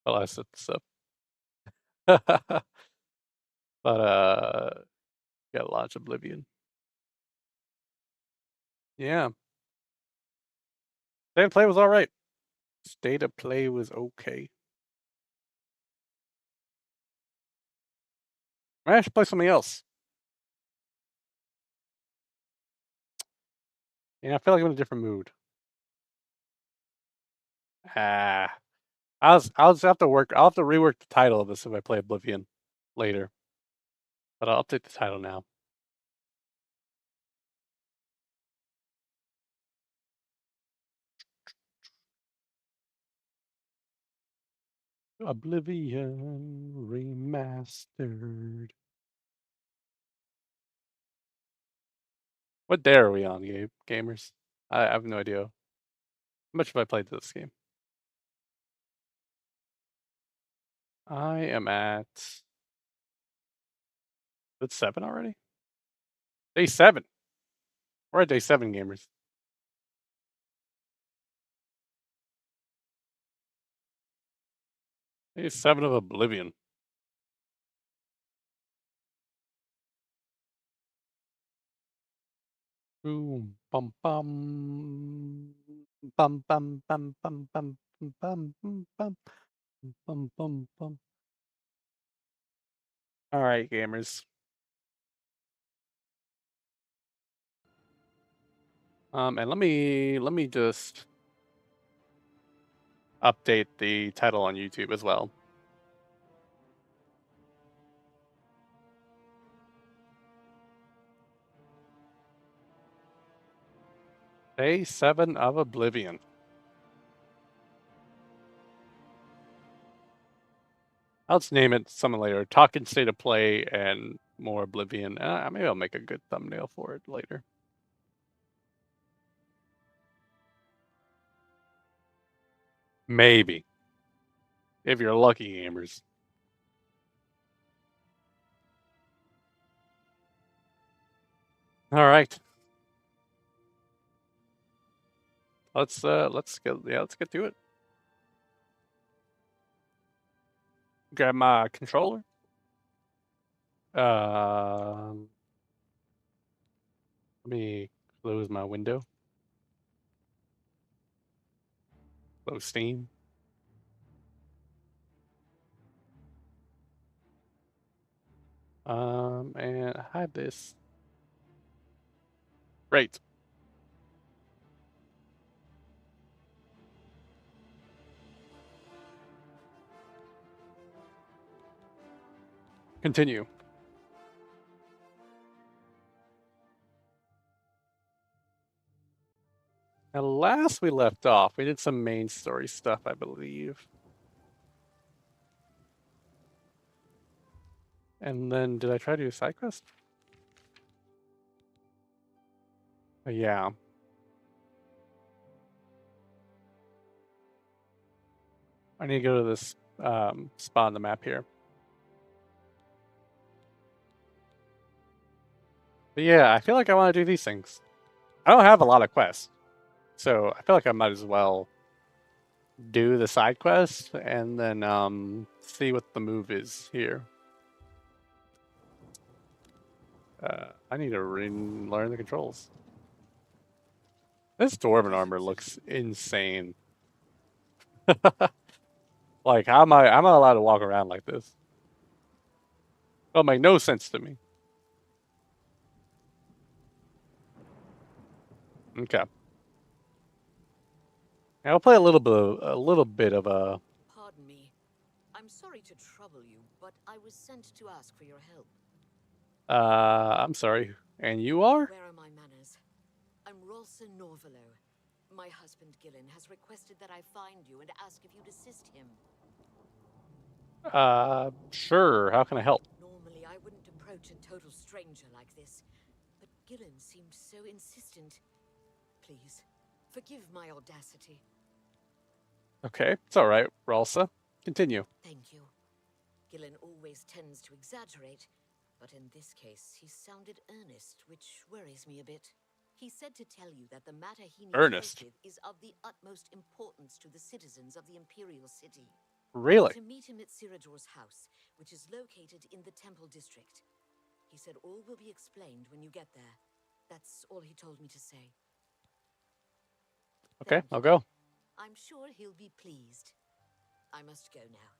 Speaker 1: While I set this up. But gotta launch Oblivion. Yeah. State of play was all right. State of play was okay. I should play something else. Yeah, I feel like I'm in a different mood. Ah, I'll just have to work. I'll have to rework the title of this if I play Oblivion later. But I'll update the title now. Oblivion remastered. What day are we on, gamers? I have no idea. How much have I played this game? I am at. It's 7 already? Day 7. We're at day 7, gamers. Day 7 of Oblivion. Boom, bum, bum. Bum, bum, bum, bum, bum, bum, bum, bum, bum, bum, bum, bum. All right, gamers. And let me just update the title on YouTube as well. Day 7 of Oblivion. I'll just name it something later. Talking State of Play and more Oblivion. Maybe I'll make a good thumbnail for it later. Maybe. If you're lucky, gamers. All right. Let's get to it. Grab my controller. Let me close my window. Close Steam. And hide this. Great. Continue. Now, last we left off, we did some main story stuff, I believe. And then, did I try to do a side quest? Yeah. I need to go to this spot on the map here. But yeah, I feel like I want to do these things. I don't have a lot of quests, so I feel like I might as well do the side quest and then see what the move is here. I need to learn the controls. This dwarven armor looks insane. Like, how am I? I'm not allowed to walk around like this. It'll make no sense to me. Okay. I'll play a little bit of a.
Speaker 6: Pardon me. I'm sorry to trouble you, but I was sent to ask for your help.
Speaker 1: I'm sorry. And you are?
Speaker 6: Where are my manners? I'm Rolsa Norvalo. My husband Gillen has requested that I find you and ask if you'd assist him.
Speaker 1: Sure. How can I help?
Speaker 6: Normally, I wouldn't approach a total stranger like this, but Gillen seemed so insistent. Please, forgive my audacity.
Speaker 1: Okay, it's all right, Ralsa. Continue.
Speaker 6: Thank you. Gillen always tends to exaggerate, but in this case, he sounded earnest, which worries me a bit. He said to tell you that the matter he needs
Speaker 1: Earnest?
Speaker 6: help with is of the utmost importance to the citizens of the Imperial City.
Speaker 1: Really?
Speaker 6: To meet him at Sirador's house, which is located in the Temple District. He said all will be explained when you get there. That's all he told me to say.
Speaker 1: Okay,
Speaker 6: Thank
Speaker 1: I'll
Speaker 6: you.
Speaker 1: go.
Speaker 6: I'm sure he'll be pleased. I must go now.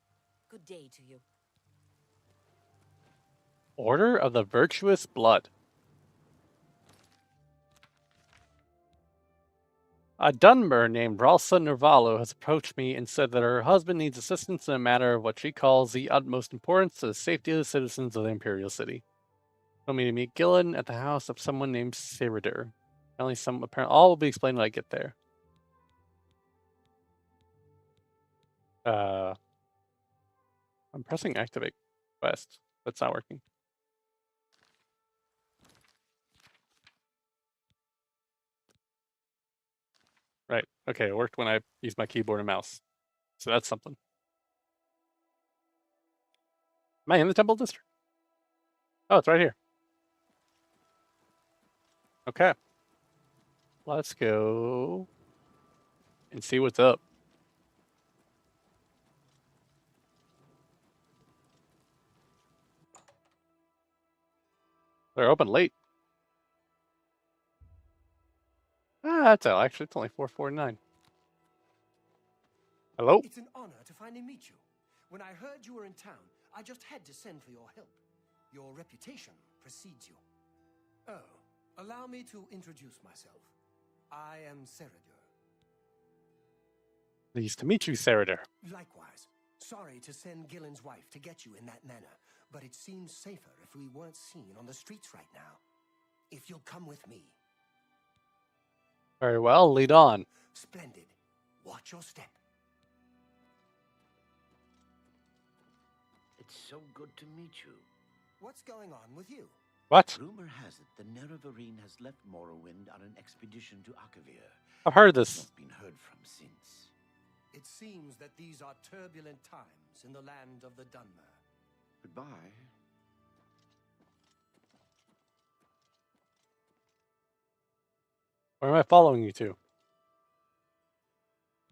Speaker 6: Good day to you.
Speaker 1: Order of the Virtuous Blood. A Dunmer named Ralsa Nervalo has approached me and said that her husband needs assistance in a matter of what she calls the utmost importance to the safety of the citizens of the Imperial City. Told me to meet Gillen at the house of someone named Sirador. Apparently all will be explained when I get there. I'm pressing activate quest. That's not working. Right. Okay, it worked when I used my keyboard and mouse. So that's something. Am I in the Temple District? Oh, it's right here. Okay. Let's go and see what's up. They're open late. That's all. Actually, it's only 4:49. Hello?
Speaker 7: It's an honor to finally meet you. When I heard you were in town, I just had to send for your help. Your reputation precedes you. Oh, allow me to introduce myself. I am Serador.
Speaker 1: Pleased to meet you, Serador.
Speaker 7: Likewise. Sorry to send Gillen's wife to get you in that manner, but it seems safer if we weren't seen on the streets right now. If you'll come with me.
Speaker 1: Very well, lead on.
Speaker 7: Splendid. Watch your step.
Speaker 8: It's so good to meet you.
Speaker 7: What's going on with you?
Speaker 1: What?
Speaker 8: Rumor has it the Nerevarine has left Morrowind on an expedition to Akavir.
Speaker 1: I've heard this.
Speaker 8: Not been heard from since.
Speaker 7: It seems that these are turbulent times in the land of the Dunmer.
Speaker 8: Goodbye.
Speaker 1: Where am I following you to?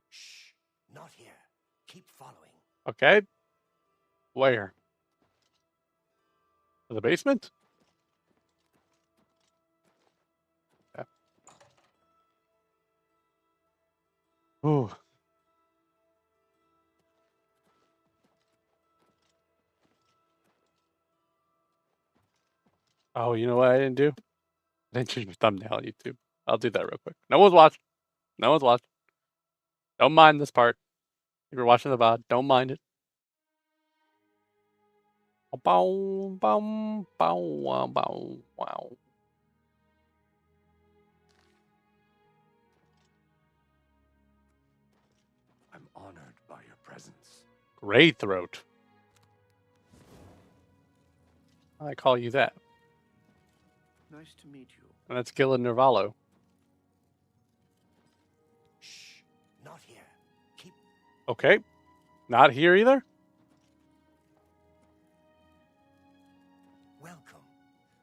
Speaker 7: Shh, not here. Keep following.
Speaker 1: Okay. Where? To the basement? Yeah. Ooh. Oh, you know what I didn't do? I didn't change my thumbnail on YouTube. I'll do that real quick. No one's watching. No one's watching. Don't mind this part. If you're watching the VOD, don't mind it. Bow, bow, bow, wow, bow, wow.
Speaker 3: I'm honored by your presence.
Speaker 1: Grey throat. I call you that.
Speaker 8: Nice to meet you.
Speaker 1: And that's Gillen Nervalo. Okay. Not here either?
Speaker 7: Welcome.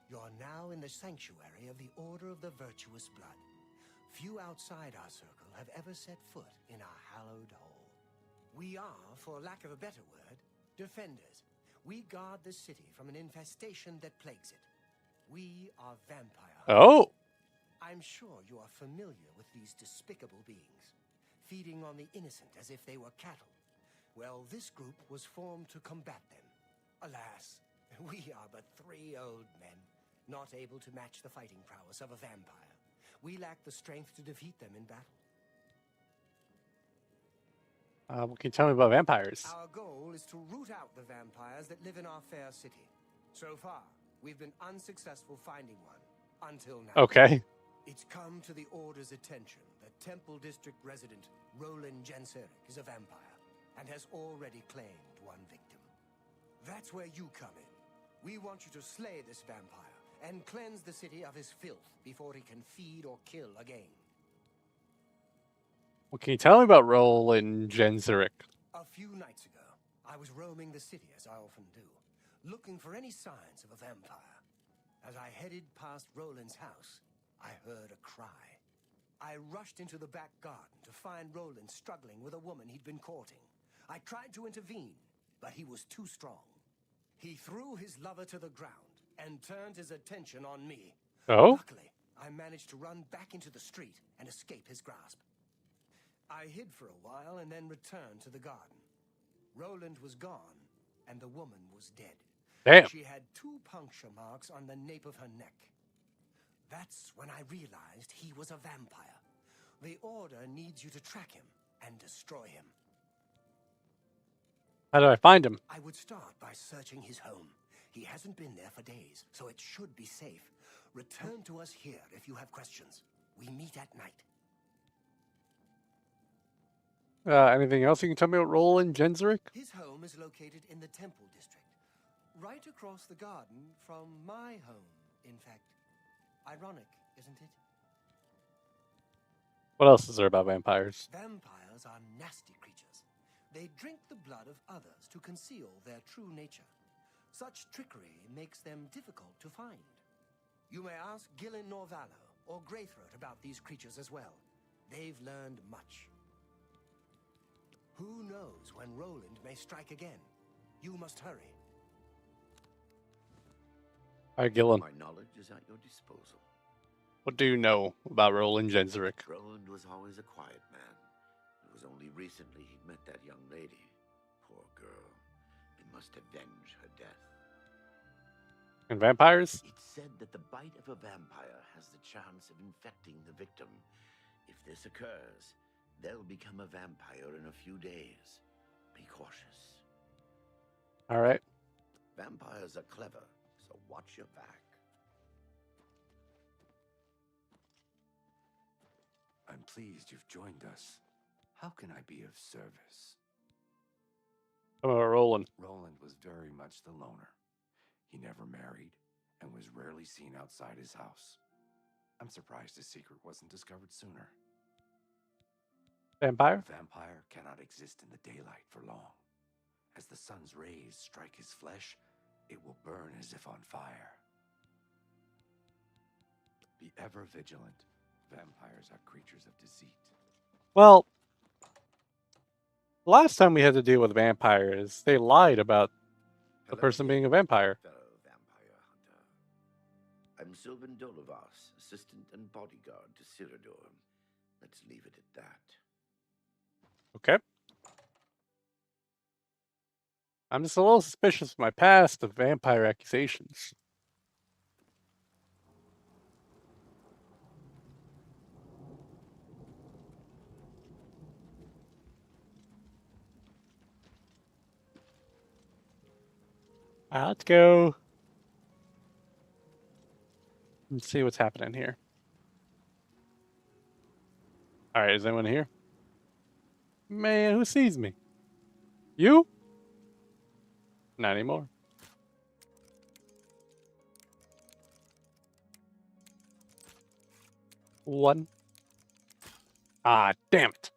Speaker 7: You're now in the sanctuary of the Order of the Virtuous Blood. Few outside our circle have ever set foot in our hallowed hall. We are, for lack of a better word, defenders. We guard the city from an infestation that plagues it. We are vampire hunters.
Speaker 1: Oh!
Speaker 7: I'm sure you are familiar with these despicable beings, feeding on the innocent as if they were cattle. Well, this group was formed to combat them. Alas, we are but 3 old men, not able to match the fighting prowess of a vampire. We lack the strength to defeat them in battle.
Speaker 1: What can you tell me about vampires?
Speaker 7: Our goal is to root out the vampires that live in our fair city. So far, we've been unsuccessful finding one, until now.
Speaker 1: Okay.
Speaker 7: It's come to the Order's attention that Temple District resident Roland Jenseric is a vampire and has already claimed one victim. That's where you come in. We want you to slay this vampire and cleanse the city of his filth before he can feed or kill again.
Speaker 1: What can you tell me about Roland Jenseric?
Speaker 7: A few nights ago, I was roaming the city as I often do, looking for any signs of a vampire. As I headed past Roland's house, I heard a cry. I rushed into the back garden to find Roland struggling with a woman he'd been courting. I tried to intervene, but he was too strong. He threw his lover to the ground and turned his attention on me.
Speaker 1: Oh?
Speaker 7: Luckily, I managed to run back into the street and escape his grasp. I hid for a while and then returned to the garden. Roland was gone, and the woman was dead.
Speaker 1: Damn.
Speaker 7: She had 2 puncture marks on the nape of her neck. That's when I realized he was a vampire. The Order needs you to track him and destroy him.
Speaker 1: How do I find him?
Speaker 7: I would start by searching his home. He hasn't been there for days, so it should be safe. Return to us here if you have questions. We meet at night.
Speaker 1: Anything else you can tell me about Roland Jenseric?
Speaker 7: His home is located in the Temple District, right across the garden from my home, in fact. Ironic, isn't it?
Speaker 1: What else is there about vampires?
Speaker 7: Vampires are nasty creatures. They drink the blood of others to conceal their true nature. Such trickery makes them difficult to find. You may ask Gillen Norvallo or Greythroat about these creatures as well. They've learned much. Who knows when Roland may strike again? You must hurry.
Speaker 1: Hi, Gillen.
Speaker 8: My knowledge is at your disposal.
Speaker 1: What do you know about Roland Jenseric?
Speaker 8: Roland was always a quiet man. It was only recently he'd met that young lady. Poor girl. They must avenge her death.
Speaker 1: And vampires?
Speaker 8: It's said that the bite of a vampire has the chance of infecting the victim. If this occurs, they'll become a vampire in a few days. Be cautious.
Speaker 1: All right.
Speaker 8: Vampires are clever, so watch your back.
Speaker 3: I'm pleased you've joined us. How can I be of service?
Speaker 1: How about Roland?
Speaker 3: Roland was very much the loner. He never married and was rarely seen outside his house. I'm surprised his secret wasn't discovered sooner.
Speaker 1: Vampire?
Speaker 3: A vampire cannot exist in the daylight for long. As the sun's rays strike his flesh, it will burn as if on fire. Be ever vigilant. Vampires are creatures of deceit.
Speaker 1: Well, last time we had to deal with vampires, they lied about the person being a vampire.
Speaker 8: Fellow vampire hunter. I'm Sylvan Dolovas, assistant and bodyguard to Cyrodiil. Let's leave it at that.
Speaker 1: Okay. I'm just a little suspicious of my past of vampire accusations. Alright, let's go. Let's see what's happening here. Alright, is anyone here? Man, who sees me? You? Not anymore. One. Ah, damn it.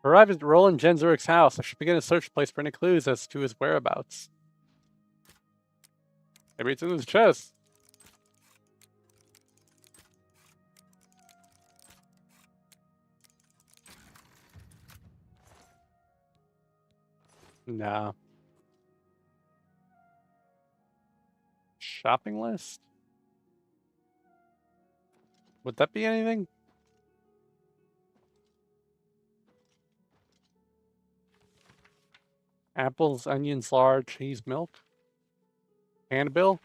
Speaker 1: Arrived at Roland Genzurik's house. I should begin a search place for any clues as to his whereabouts. Maybe it's in his chest. Nah. Shopping list? Would that be anything? Apples, onions, lard, cheese, milk. Handbill?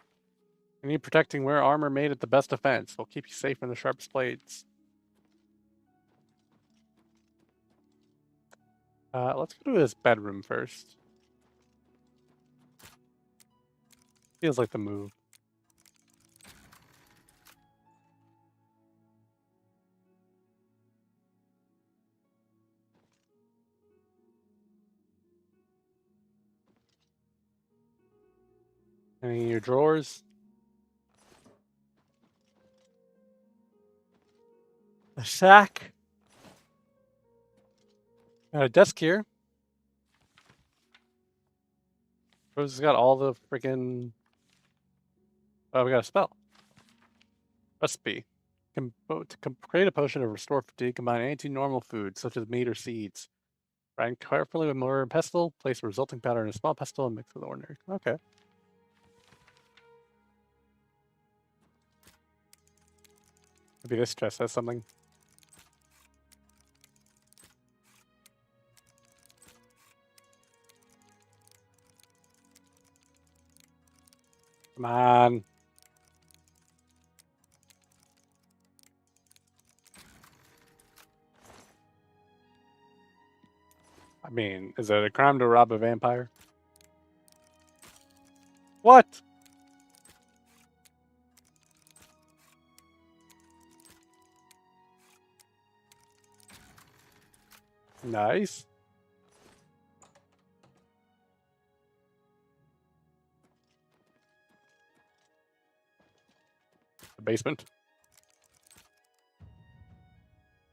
Speaker 1: You need protecting wear armor made at the best defense. Will keep you safe from the sharpest blades. Let's go to his bedroom first. Feels like the move. Any in your drawers? A sack. Got a desk here. Rose has got all the freaking. Oh, we got a spell. Recipe. Create a potion to restore fatigue. Combine anti-normal foods such as meat or seeds. Grind carefully with mortar and pestle. Place the resulting powder in a small pestle and mix with ordinary. Okay. Maybe this chest has something. Come on. I mean, is it a crime to rob a vampire? What? Nice. The basement.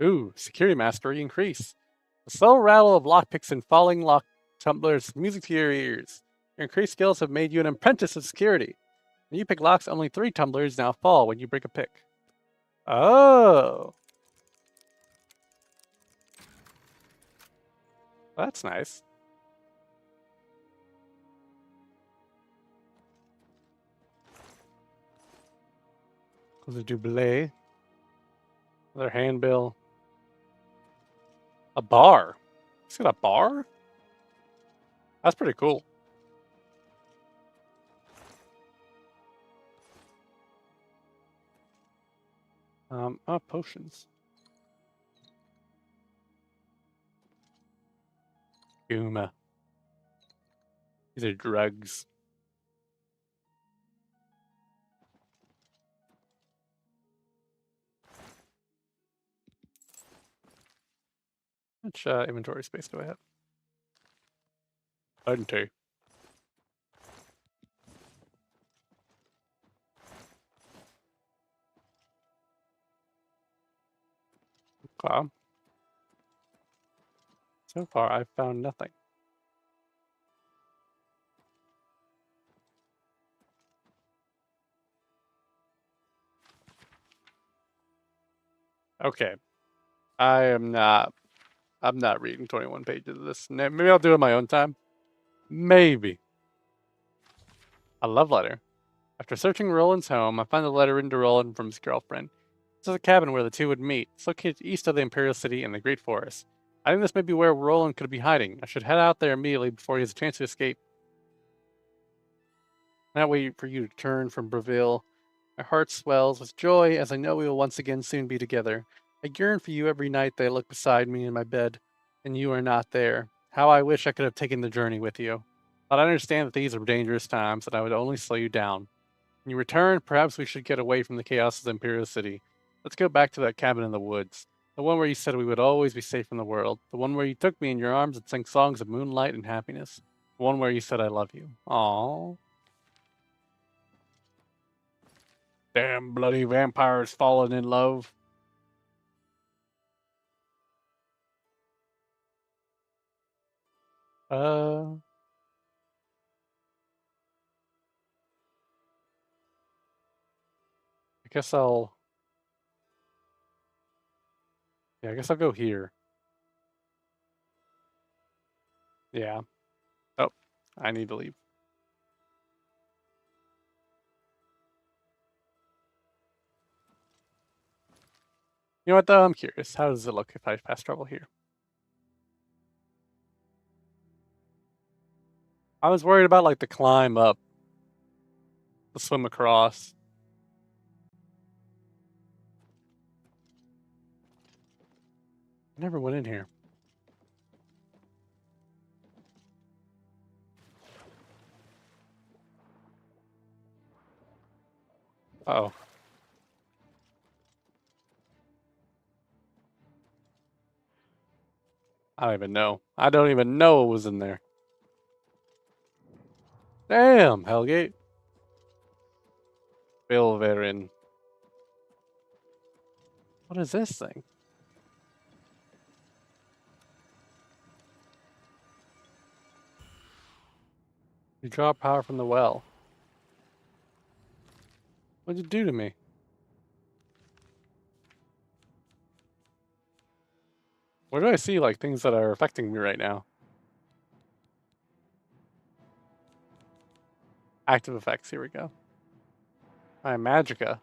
Speaker 1: Ooh, security mastery increase. The slow rattle of lockpicks and falling lock tumblers, music to your ears. Your increased skills have made you an apprentice of security. When you pick locks, only 3 tumblers now fall when you break a pick. Oh. That's nice. Close the Dublé. Another handbill. A bar. He's got a bar? That's pretty cool. Oh, potions. Guma. These are drugs. How much inventory space do I have? Plenty. Okay. So far, I've found nothing. Okay. I'm not reading 21 pages of this. Maybe I'll do it on my own time. Maybe. A love letter. After searching Roland's home, I find a letter written to Roland from his girlfriend. This is a cabin where the two would meet. It's located east of the Imperial City in the Great Forest. I think this may be where Roland could be hiding. I should head out there immediately before he has a chance to escape. I cannot wait for you to return from Breville. My heart swells with joy as I know we will once again soon be together. I yearn for you every night that I look beside me in my bed, and you are not there. How I wish I could have taken the journey with you. But I understand that these are dangerous times, and I would only slow you down. When you return, perhaps we should get away from the chaos of the Imperial City. Let's go back to that cabin in the woods. The one where you said we would always be safe from the world. The one where you took me in your arms and sang songs of moonlight and happiness. The one where you said I love you. Aww. Damn bloody vampires falling in love. I guess I'll. Yeah, I guess I'll go here. Yeah. Oh, I need to leave. You know what, though? I'm curious. How does it look if I pass trouble here? I was worried about, like, the climb up, the swim across. I never went in here. Uh-oh. I don't even know. I don't even know what was in there. Damn, Hellgate. Bilverin. What is this thing? You draw power from the well. What'd you do to me? Where do I see, like, things that are affecting me right now? Active effects, here we go. My Magica.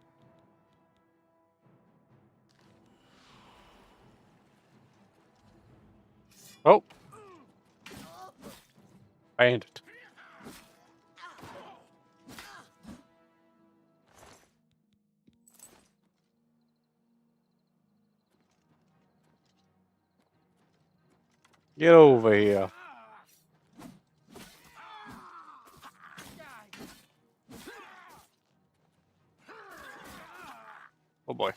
Speaker 1: Oh! Bandit. Get over here. Oh boy.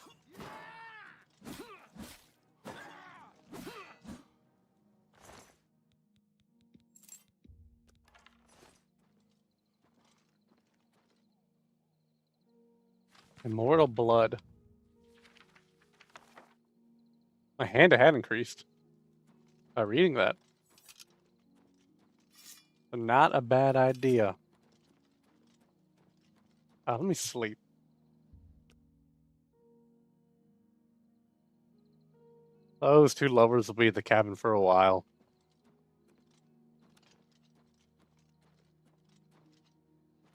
Speaker 1: Immortal blood. My hand had increased by reading that. But not a bad idea. Let me sleep. Those two lovers will be at the cabin for a while.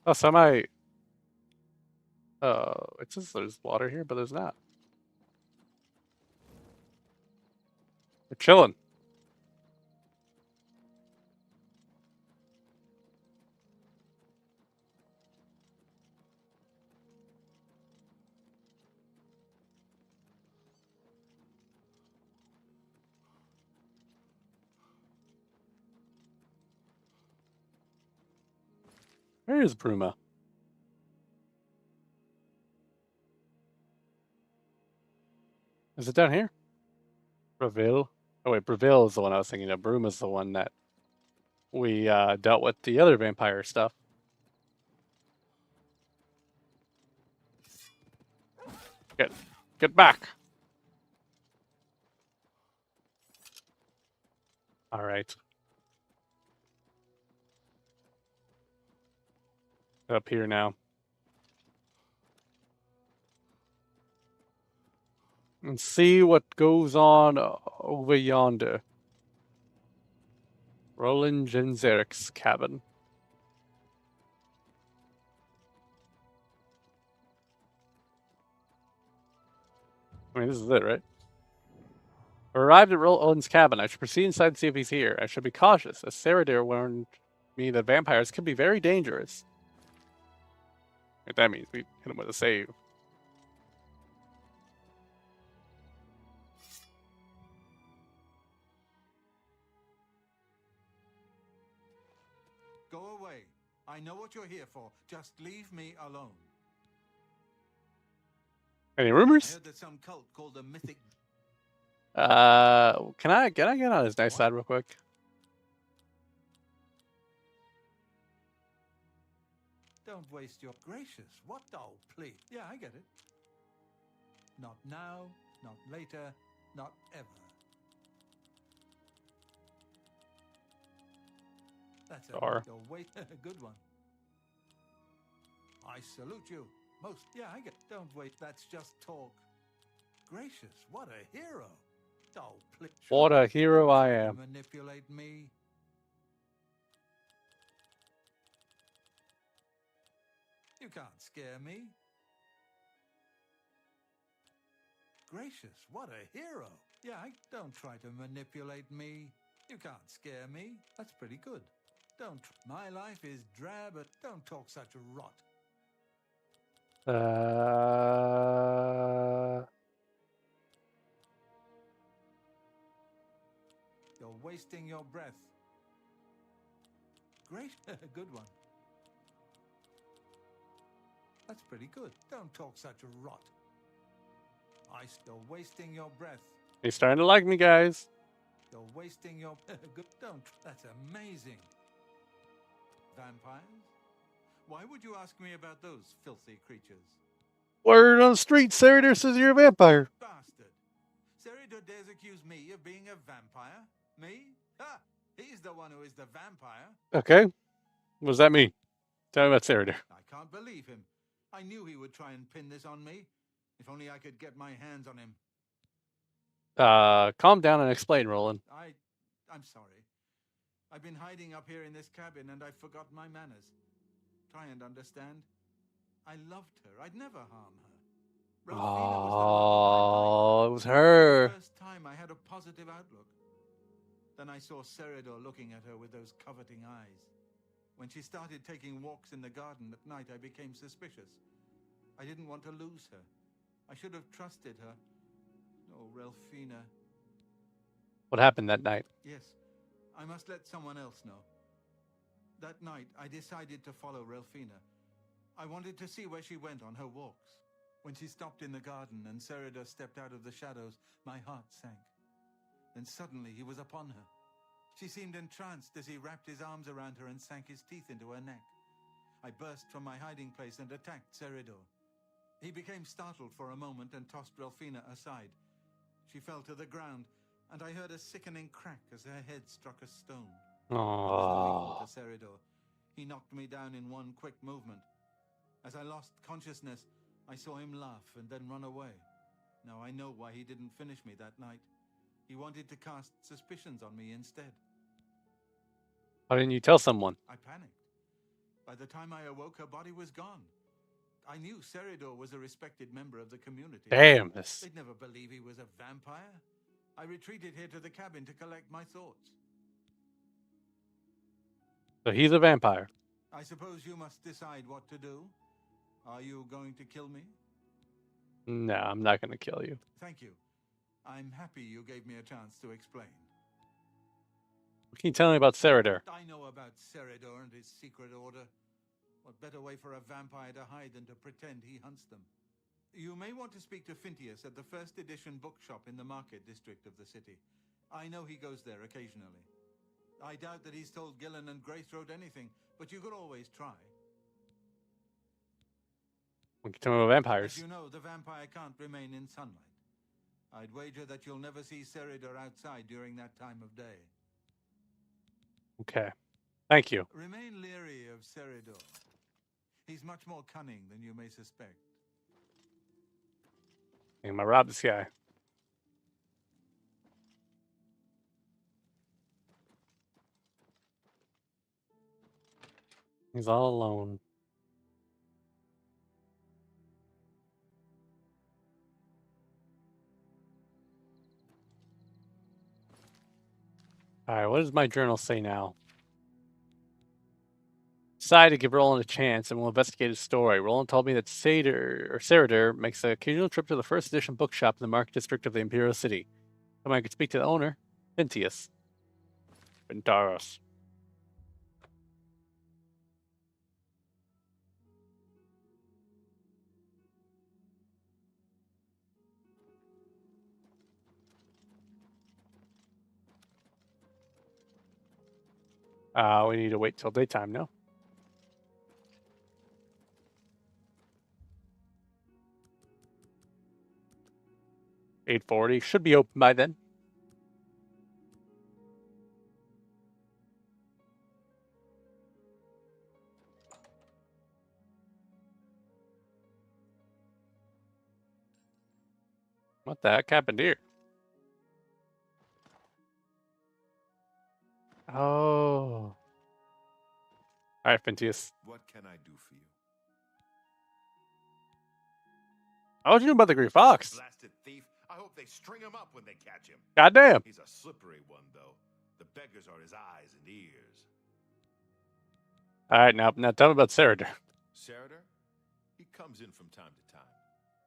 Speaker 1: Oh, so it says there's water here, but there's not. We're chilling. Where is Bruma? Is it down here? Breville? Oh wait, Breville is the one I was thinking of. Bruma's the one that we dealt with the other vampire stuff. Get back! Alright. Up here now. And see what goes on over yonder. Roland Genzeric's cabin. I mean, this is it, right? Arrived at Roland's cabin. I should proceed inside and see if he's here. I should be cautious, as Saradir warned me that vampires can be very dangerous. What that means, we hit him with a save.
Speaker 9: Go away. I know what you're here for. Just leave me alone.
Speaker 1: Any
Speaker 9: I
Speaker 1: rumors?
Speaker 9: heard that some cult called the Mythic.
Speaker 1: Can I get on his nice side real quick?
Speaker 9: Don't waste your gracious. What? Oh, please. Yeah, I get it. Not now, not later, not ever. That's
Speaker 1: Star.
Speaker 9: your wait. Good one. I salute you. Most. Yeah, I get. Don't wait. That's just talk. Gracious, what a hero. Oh, please.
Speaker 1: What a hero I am.
Speaker 9: Manipulate me. You can't scare me. Gracious, what a hero. Yeah, don't try to manipulate me. You can't scare me. That's pretty good. Don't. My life is drab, but don't talk such rot. You're wasting your breath. Great. Good one. That's pretty good. Don't talk such rot. You're wasting your breath.
Speaker 1: He's starting to like me, guys.
Speaker 9: You're wasting your... Good. Don't. That's amazing. Vampires? Why would you ask me about those filthy creatures?
Speaker 1: Word on the street, Seridor says you're a vampire.
Speaker 9: Bastard. Seridor dares accuse me of being a vampire? Me? Ha! He's the one who is the vampire.
Speaker 1: Okay. What does that mean? Tell me about Seridor.
Speaker 9: I can't believe him. I knew he would try and pin this on me. If only I could get my hands on him.
Speaker 1: Calm down and explain, Roland.
Speaker 9: I'm sorry. I've been hiding up here in this cabin and I've forgotten my manners. Try and understand. I loved her. I'd never harm her.
Speaker 1: Oh, it was her.
Speaker 9: The first time I had a positive outlook. Then I saw Seridor looking at her with those coveting eyes. When she started taking walks in the garden at night, I became suspicious. I didn't want to lose her. I should have trusted her. Oh, Relfina.
Speaker 1: What happened that night?
Speaker 9: Yes, I must let someone else know. That night, I decided to follow Relfina. I wanted to see where she went on her walks. When she stopped in the garden and Seridor stepped out of the shadows, my heart sank. Then suddenly he was upon her. She seemed entranced as he wrapped his arms around her and sank his teeth into her neck. I burst from my hiding place and attacked Seridor. He became startled for a moment and tossed Relfina aside. She fell to the ground, and I heard a sickening crack as her head struck a stone. I was no equal to Seridor. He knocked me down in one quick movement. As I lost consciousness, I saw him laugh and then run away. Now I know why he didn't finish me that night. He wanted to cast suspicions on me instead.
Speaker 1: Why didn't you tell someone?
Speaker 9: I panicked. By the time I awoke, her body was gone. I knew Seridor was a respected member of the community.
Speaker 1: Damn this.
Speaker 9: They'd never believe he was a vampire. I retreated here to the cabin to collect my thoughts.
Speaker 1: So he's a vampire.
Speaker 9: I suppose you must decide what to do. Are you going to kill me?
Speaker 1: No, I'm not going to kill you.
Speaker 9: Thank you. I'm happy you gave me a chance to explain.
Speaker 1: What can you tell me about Seridor?
Speaker 9: I know about Seridor and his secret order. What better way for a vampire to hide than to pretend he hunts them? You may want to speak to Phintius at the first edition bookshop in the market district of the city. I know he goes there occasionally. I doubt that he's told Gillen and Greythroat anything, but you could always try.
Speaker 1: What can you tell me about vampires?
Speaker 9: As you know, the vampire can't remain in sunlight. I'd wager that you'll never see Seridor outside during that time of day.
Speaker 1: Okay. Thank you.
Speaker 9: Remain leery of Seridor. He's much more cunning than you may suspect.
Speaker 1: I'm gonna rob this guy. He's all alone. Alright, what does my journal say now? Decided to give Roland a chance and we'll investigate his story. Roland told me that Seridor makes an occasional trip to the first edition bookshop in the market district of the Imperial City. Somebody could speak to the owner, Phintius. Pintaros. We need to wait till daytime, no? $8.40 should be open by then. What the heck happened here? Oh. Alright, Pentius.
Speaker 3: What can I do for you?
Speaker 1: How would you know about the Green Fox?
Speaker 3: Blasted thief. I hope they string him up when they catch him.
Speaker 1: Goddamn.
Speaker 3: He's a slippery one, though. The beggars are his eyes and ears.
Speaker 1: Alright, now tell me about Sarader.
Speaker 3: Sarader? He comes in from time to time.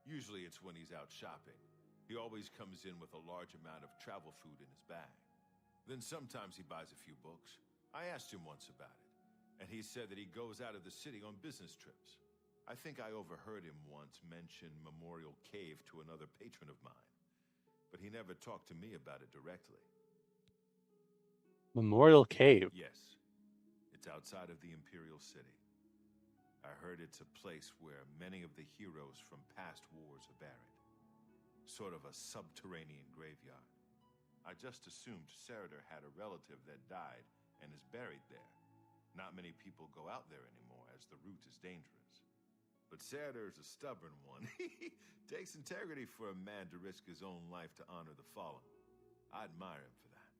Speaker 3: Usually it's when he's out shopping. He always comes in with a large amount of travel food in his bag. Then sometimes he buys a few books. I asked him once about it, and he said that he goes out of the city on business trips. I think I overheard him once mention Memorial Cave to another patron of mine, but he never talked to me about it directly.
Speaker 1: Memorial Cave.
Speaker 3: Yes, it's outside of the Imperial City. I heard it's a place where many of the heroes from past wars are buried. Sort of a subterranean graveyard. I just assumed Sarader had a relative that died and is buried there. Not many people go out there anymore, as the route is dangerous. But Sarader is a stubborn one. Takes integrity for a man to risk his own life to honor the fallen. I admire him for that.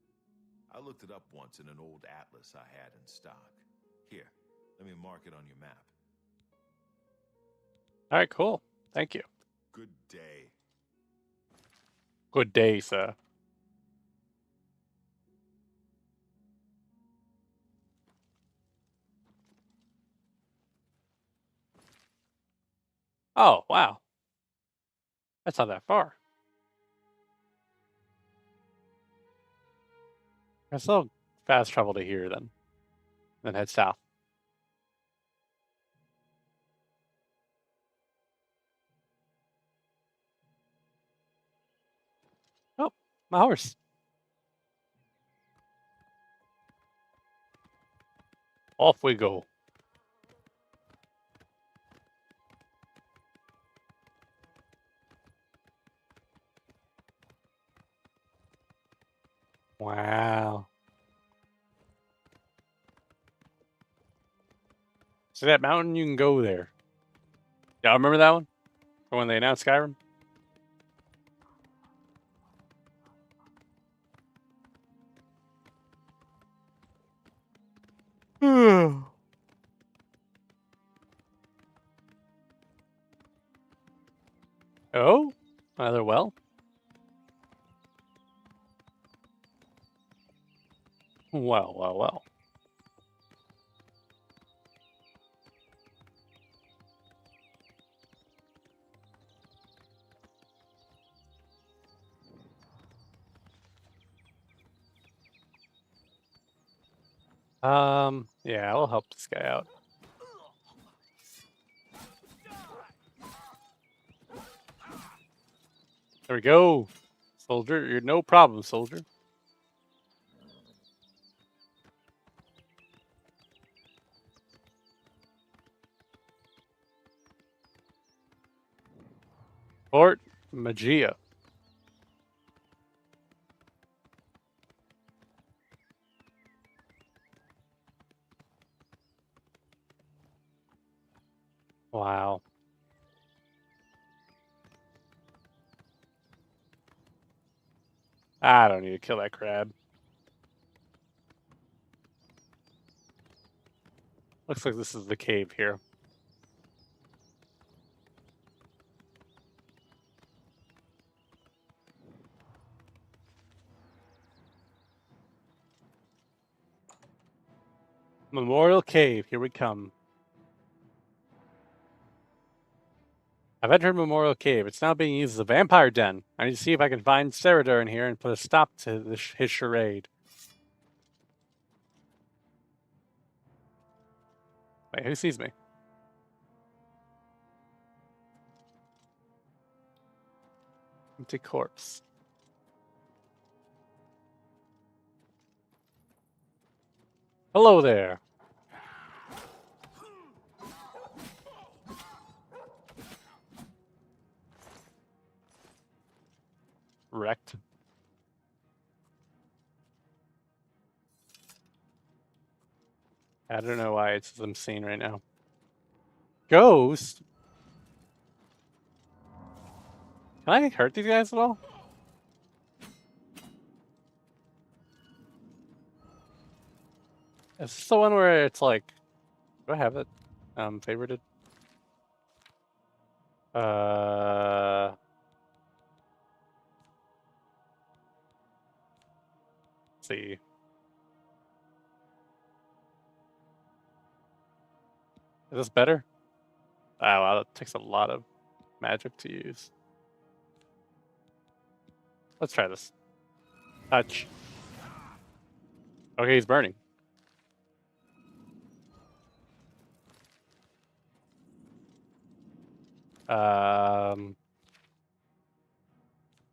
Speaker 3: I looked it up once in an old atlas I had in stock. Here, let me mark it on your map.
Speaker 1: Alright, cool. Thank you.
Speaker 3: Good day.
Speaker 1: Good day, sir. Oh, wow. That's not that far. I still fast travel to here then head south. Oh, my horse. Off we go. Wow. See that mountain? You can go there. Y'all remember that one? From when they announced Skyrim? Oh? Another well? Well, well, well. Yeah, I'll help this guy out. There we go. Soldier, you're no problem, soldier. Fort Magia. Wow. I don't need to kill that crab. Looks like this is the cave here. Memorial Cave, here we come. I've entered Memorial Cave. It's now being used as a vampire den. I need to see if I can find Sarader in here and put a stop to his charade. Wait, who sees me? Empty corpse. Hello there. Wrecked. I don't know why it's some scene right now. Ghost? Can I hurt these guys at all? Is this the one where it's like, do I have it favorited? Let's see. Is this better? Oh wow, that takes a lot of magic to use. Let's try this. Touch. Okay, he's burning. Have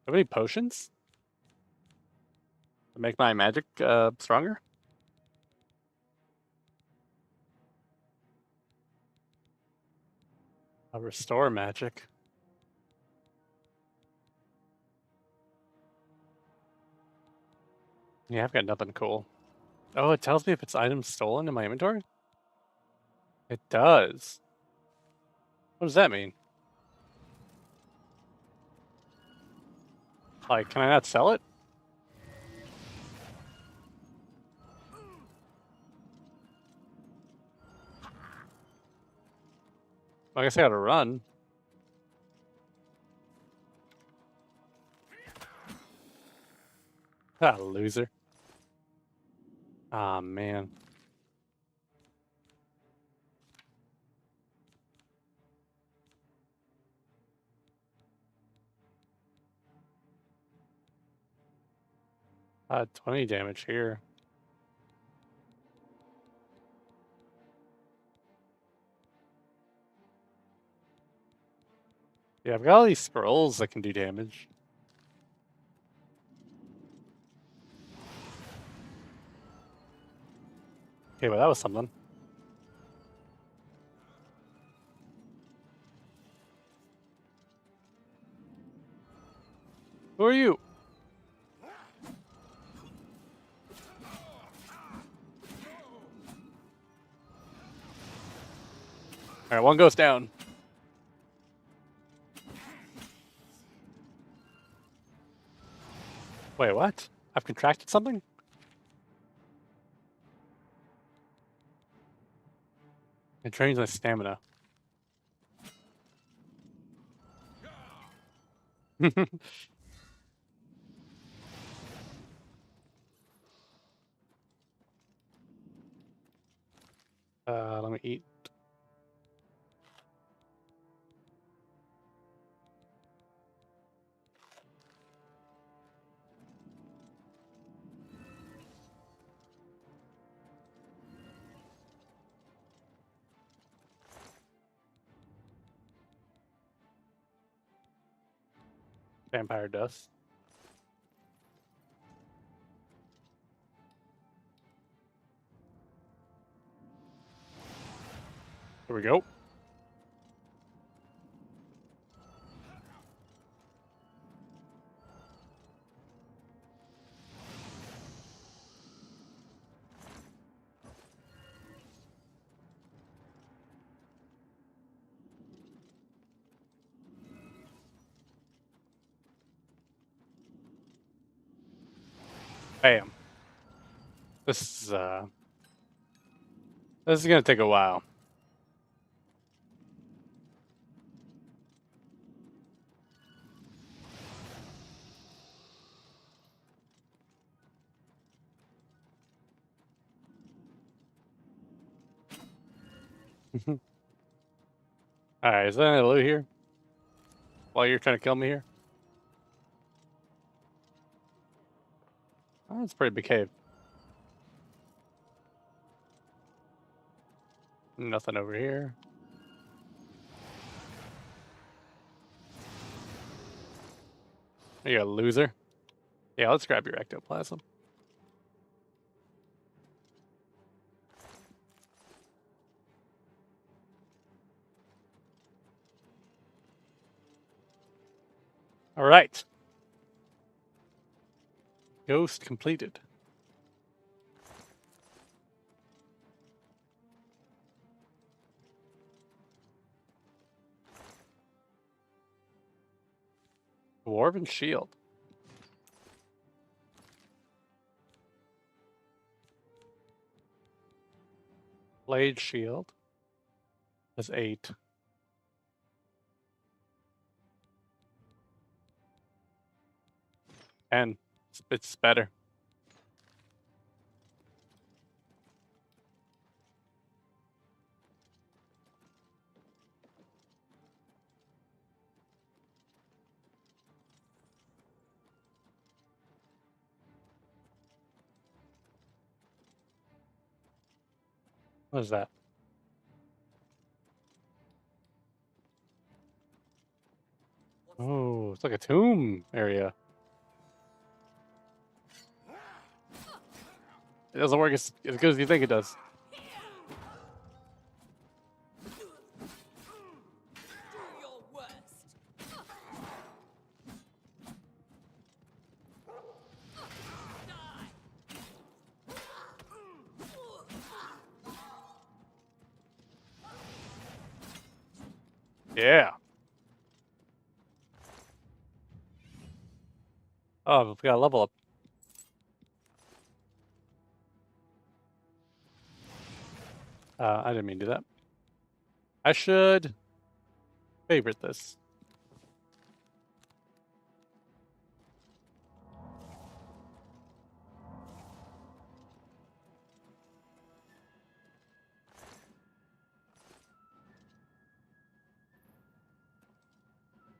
Speaker 1: any potions to make my magic stronger? I'll restore magic. Yeah, I've got nothing cool. Oh, it tells me if it's items stolen in my inventory? It does. What does that mean? Like, can I not sell it? I guess I gotta run. Ah, loser. Ah, man. Ah, 20 damage here. Yeah, I've got all these scrolls that can do damage. Okay, well, that was something. Who are you? Alright, one goes down. Wait, what? I've contracted something? It drains my stamina. Let me eat. Vampire dust. Here we go. Bam. This is gonna take a while. Alright, is there any loot here? While you're trying to kill me here? Oh, that's a pretty big cave. Nothing over here. You're a loser. Yeah, let's grab your ectoplasm. All right. Ghost completed. Dwarven shield. Blade shield. That's 8. And it's better. What is that? Oh, it's like a tomb area. It doesn't work as good as you think it does. Yeah. Oh, we got a level up. I didn't mean to do that. I should favorite this.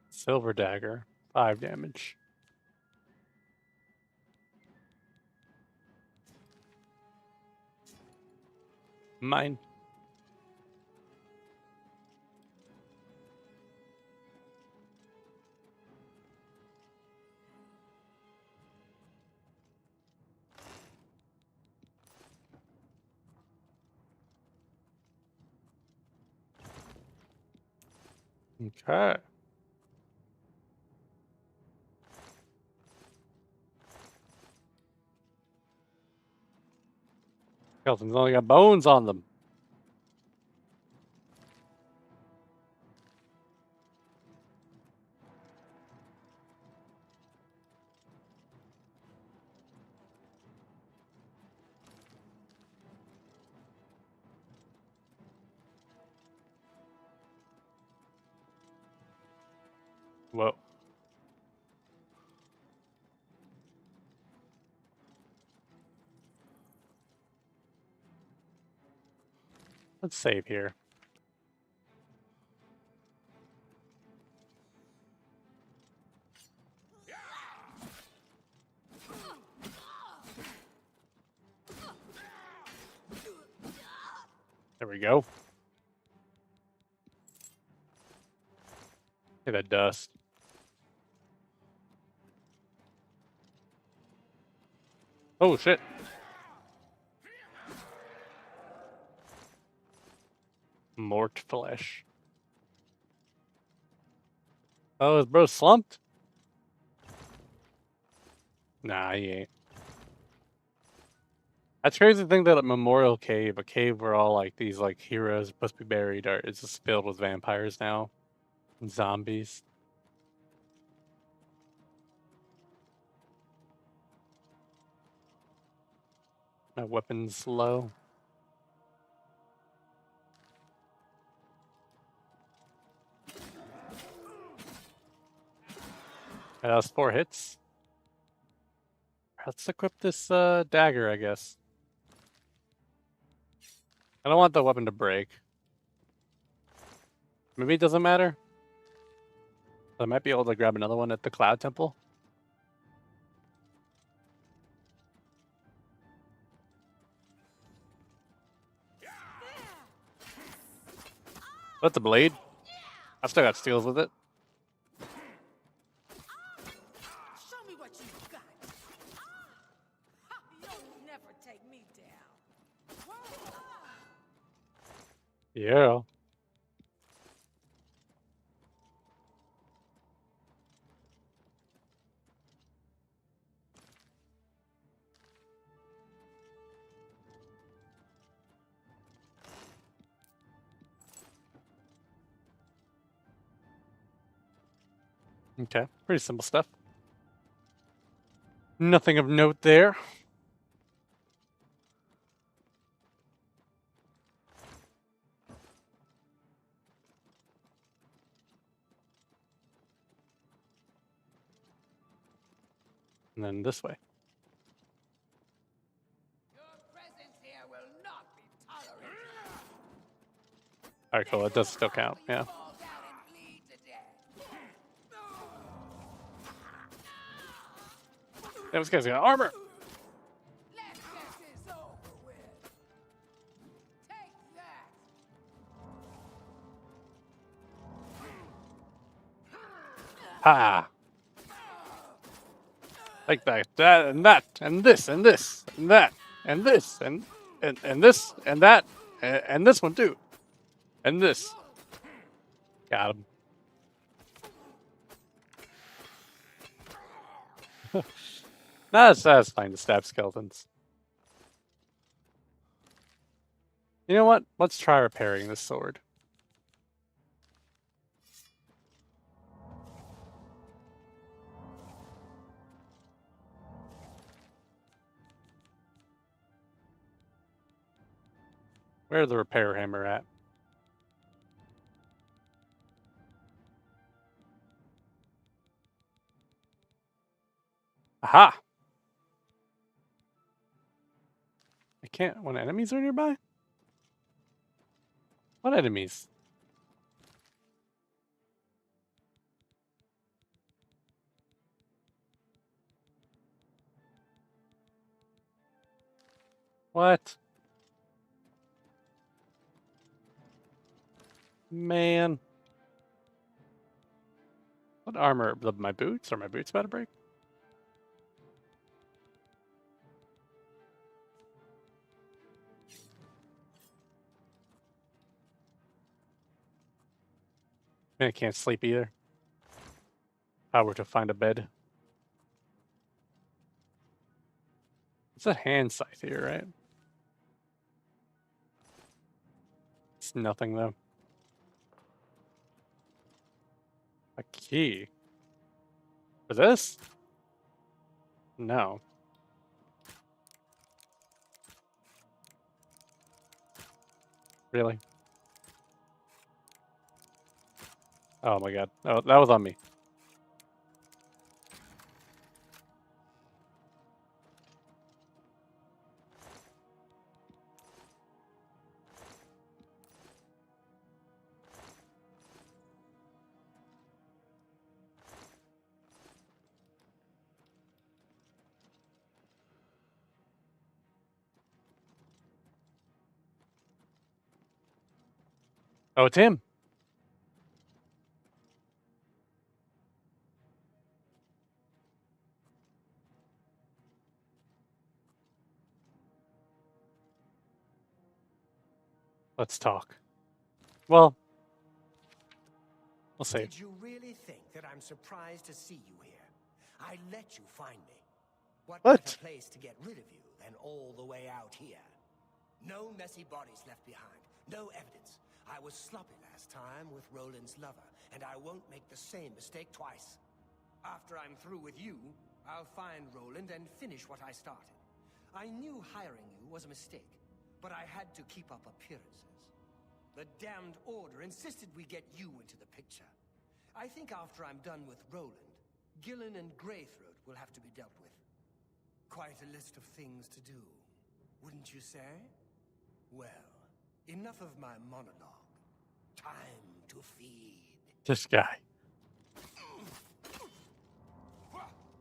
Speaker 1: Silver dagger, 5 damage. Mine. Okay. Skeletons only got bones on them. Whoa. Let's save here. There we go. Look at that dust. Oh shit. Mort flesh. Oh, is bro slumped? Nah, he ain't. That's crazy to think that at Memorial Cave, a cave where all like these like heroes supposed to be buried, are it's just filled with vampires now and zombies. My weapon's low. That was 4 hits. Let's equip this dagger, I guess. I don't want the weapon to break. Maybe it doesn't matter. I might be able to grab another one at the Cloud Temple. That's a blade. I still got steals with it.
Speaker 10: Show me what you got. You'll never take me down.
Speaker 1: Yeah. Okay, pretty simple stuff. Nothing of note there. And then this way.
Speaker 10: Your presence here will not be tolerated.
Speaker 1: Alright, cool. It does still count. Yeah.
Speaker 10: Fall down and bleed to death.
Speaker 1: Yeah, this guy's got armor.
Speaker 10: Let this is over with. Take that.
Speaker 1: Ha! Like that, and that, and this, and this, and that, and this, and this, and that, and this one too, and this. Got him. Not as satisfying to stab skeletons. You know what? Let's try repairing this sword. Where's the repair hammer at? Aha! I can't when enemies are nearby? What enemies? What? Man. What armor? My boots? Are my boots about to break? I can't sleep either. If I were to find a bed. It's a hand scythe here, right? It's nothing though. A key. For this? No. Really? Oh my god. Oh, that was on me. Oh, it's him. Let's talk. Well, we'll see.
Speaker 7: Did you really think that I'm surprised to see you here? I let you find me. What better place to get rid of you than all the way out here? No messy bodies left behind. No evidence. I was sloppy last time with Roland's lover, and I won't make the same mistake twice. After I'm through with you, I'll find Roland and finish what I started. I knew hiring you was a mistake, but I had to keep up appearances. The damned Order insisted we get you into the picture. I think after I'm done with Roland, Gillen and Greythroat will have to be dealt with. Quite a list of things to do, wouldn't you say? Well, enough of my monologue. Time to feed.
Speaker 1: This guy.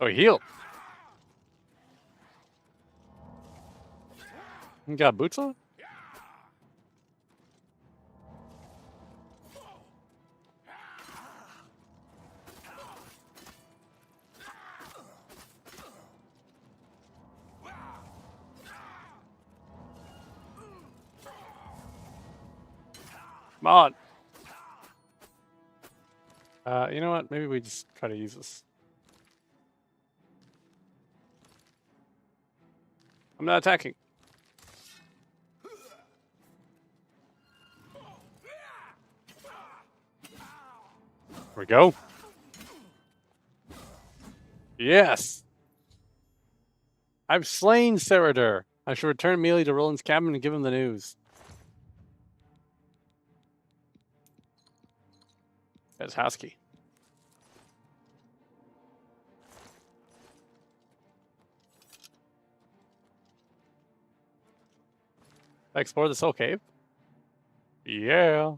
Speaker 1: Oh, he healed. You got boots on? Come on. You know what? Maybe we just try to use this. I'm not attacking. There we go. Yes! I've slain Serador. I should return immediately to Roland's cabin and give him the news. That's Husky. Explore this whole cave? Yeah.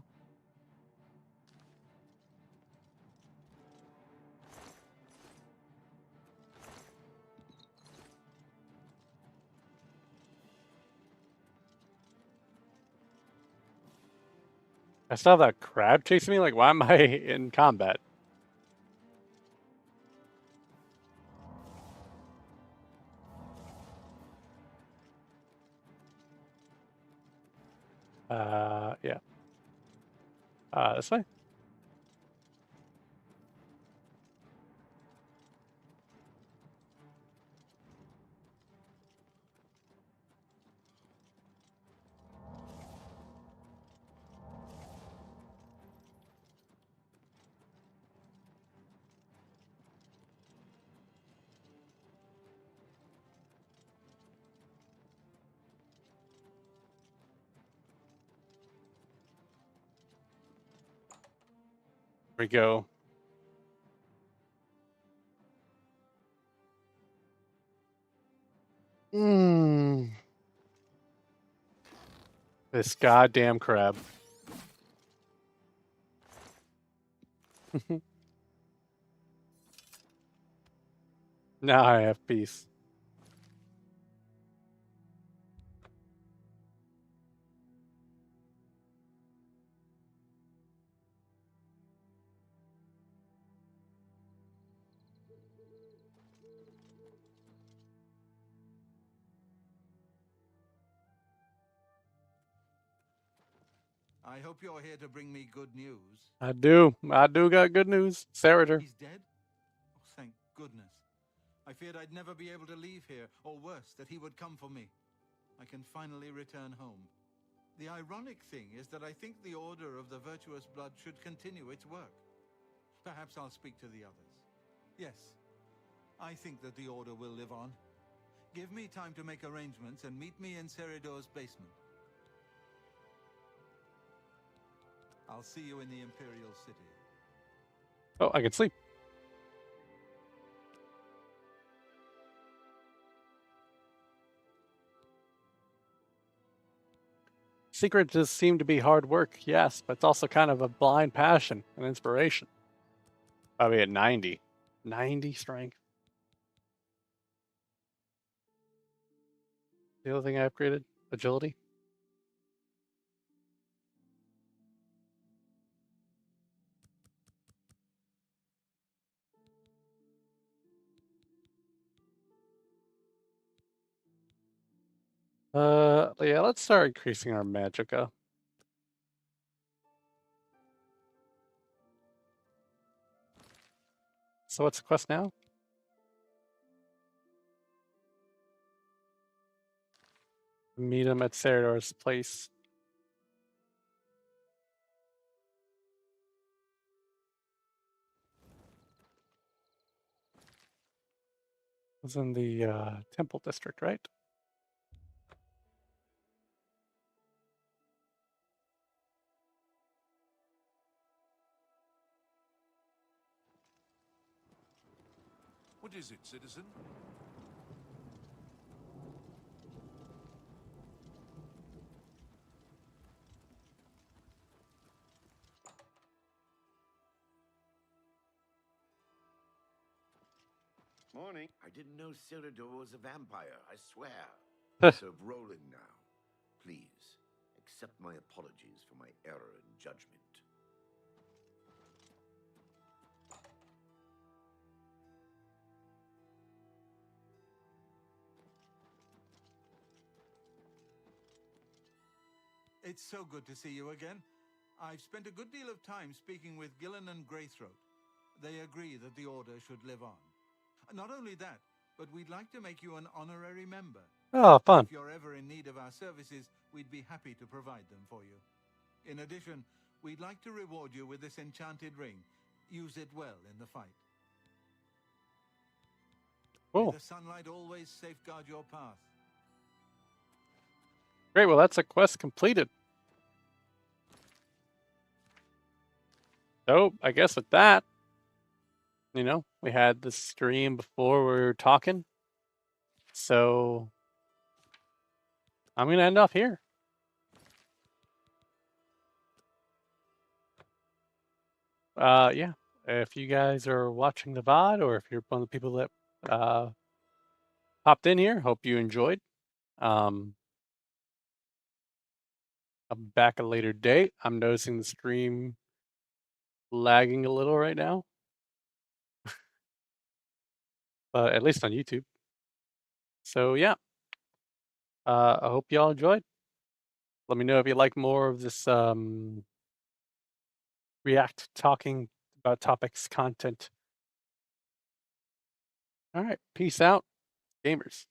Speaker 1: I still have that crab chasing me? Like, why am I in combat? Yeah. This way? Here we go. This goddamn crab. Now I have peace.
Speaker 9: I hope you're here to bring me good news.
Speaker 1: I do. I do got good news. Serador.
Speaker 9: He's dead? Oh, thank goodness. I feared I'd never be able to leave here, or worse, that he would come for me. I can finally return home. The ironic thing is that I think the Order of the Virtuous Blood should continue its work. Perhaps I'll speak to the others. Yes, I think that the Order will live on. Give me time to make arrangements and meet me in Serador's basement. I'll see you in the Imperial City.
Speaker 1: Oh, I can sleep. Secret does seem to be hard work, yes, but it's also kind of a blind passion and inspiration. Probably at 90. 90 strength. The other thing I upgraded? Agility. Yeah, let's start increasing our magicka. So what's the quest now? Meet him at Serador's place. It was in the Temple District, right?
Speaker 3: What is it, citizen?
Speaker 8: Morning. I didn't know Serador was a vampire, I swear. Serve Roland now. Please, accept my apologies for my error in judgment.
Speaker 9: It's so good to see you again. I've spent a good deal of time speaking with Gillen and Greythroat. They agree that the Order should live on. Not only that, but we'd like to make you an honorary member.
Speaker 1: Oh, fun.
Speaker 9: If you're ever in need of our services, we'd be happy to provide them for you. In addition, we'd like to reward you with this enchanted ring. Use it well in the fight.
Speaker 1: Cool.
Speaker 9: May the sunlight always safeguard your path.
Speaker 1: Great. Well, that's a quest completed. So I guess with that, we had the stream before we were talking. So I'm going to end off here. Yeah. If you guys are watching the VOD or if you're one of the people that popped in here, hope you enjoyed. I'll be back at a later date. I'm noticing the stream lagging a little right now. But at least on YouTube. So yeah. I hope y'all enjoyed. Let me know if you like more of this React talking about topics content. All right. Peace out, gamers.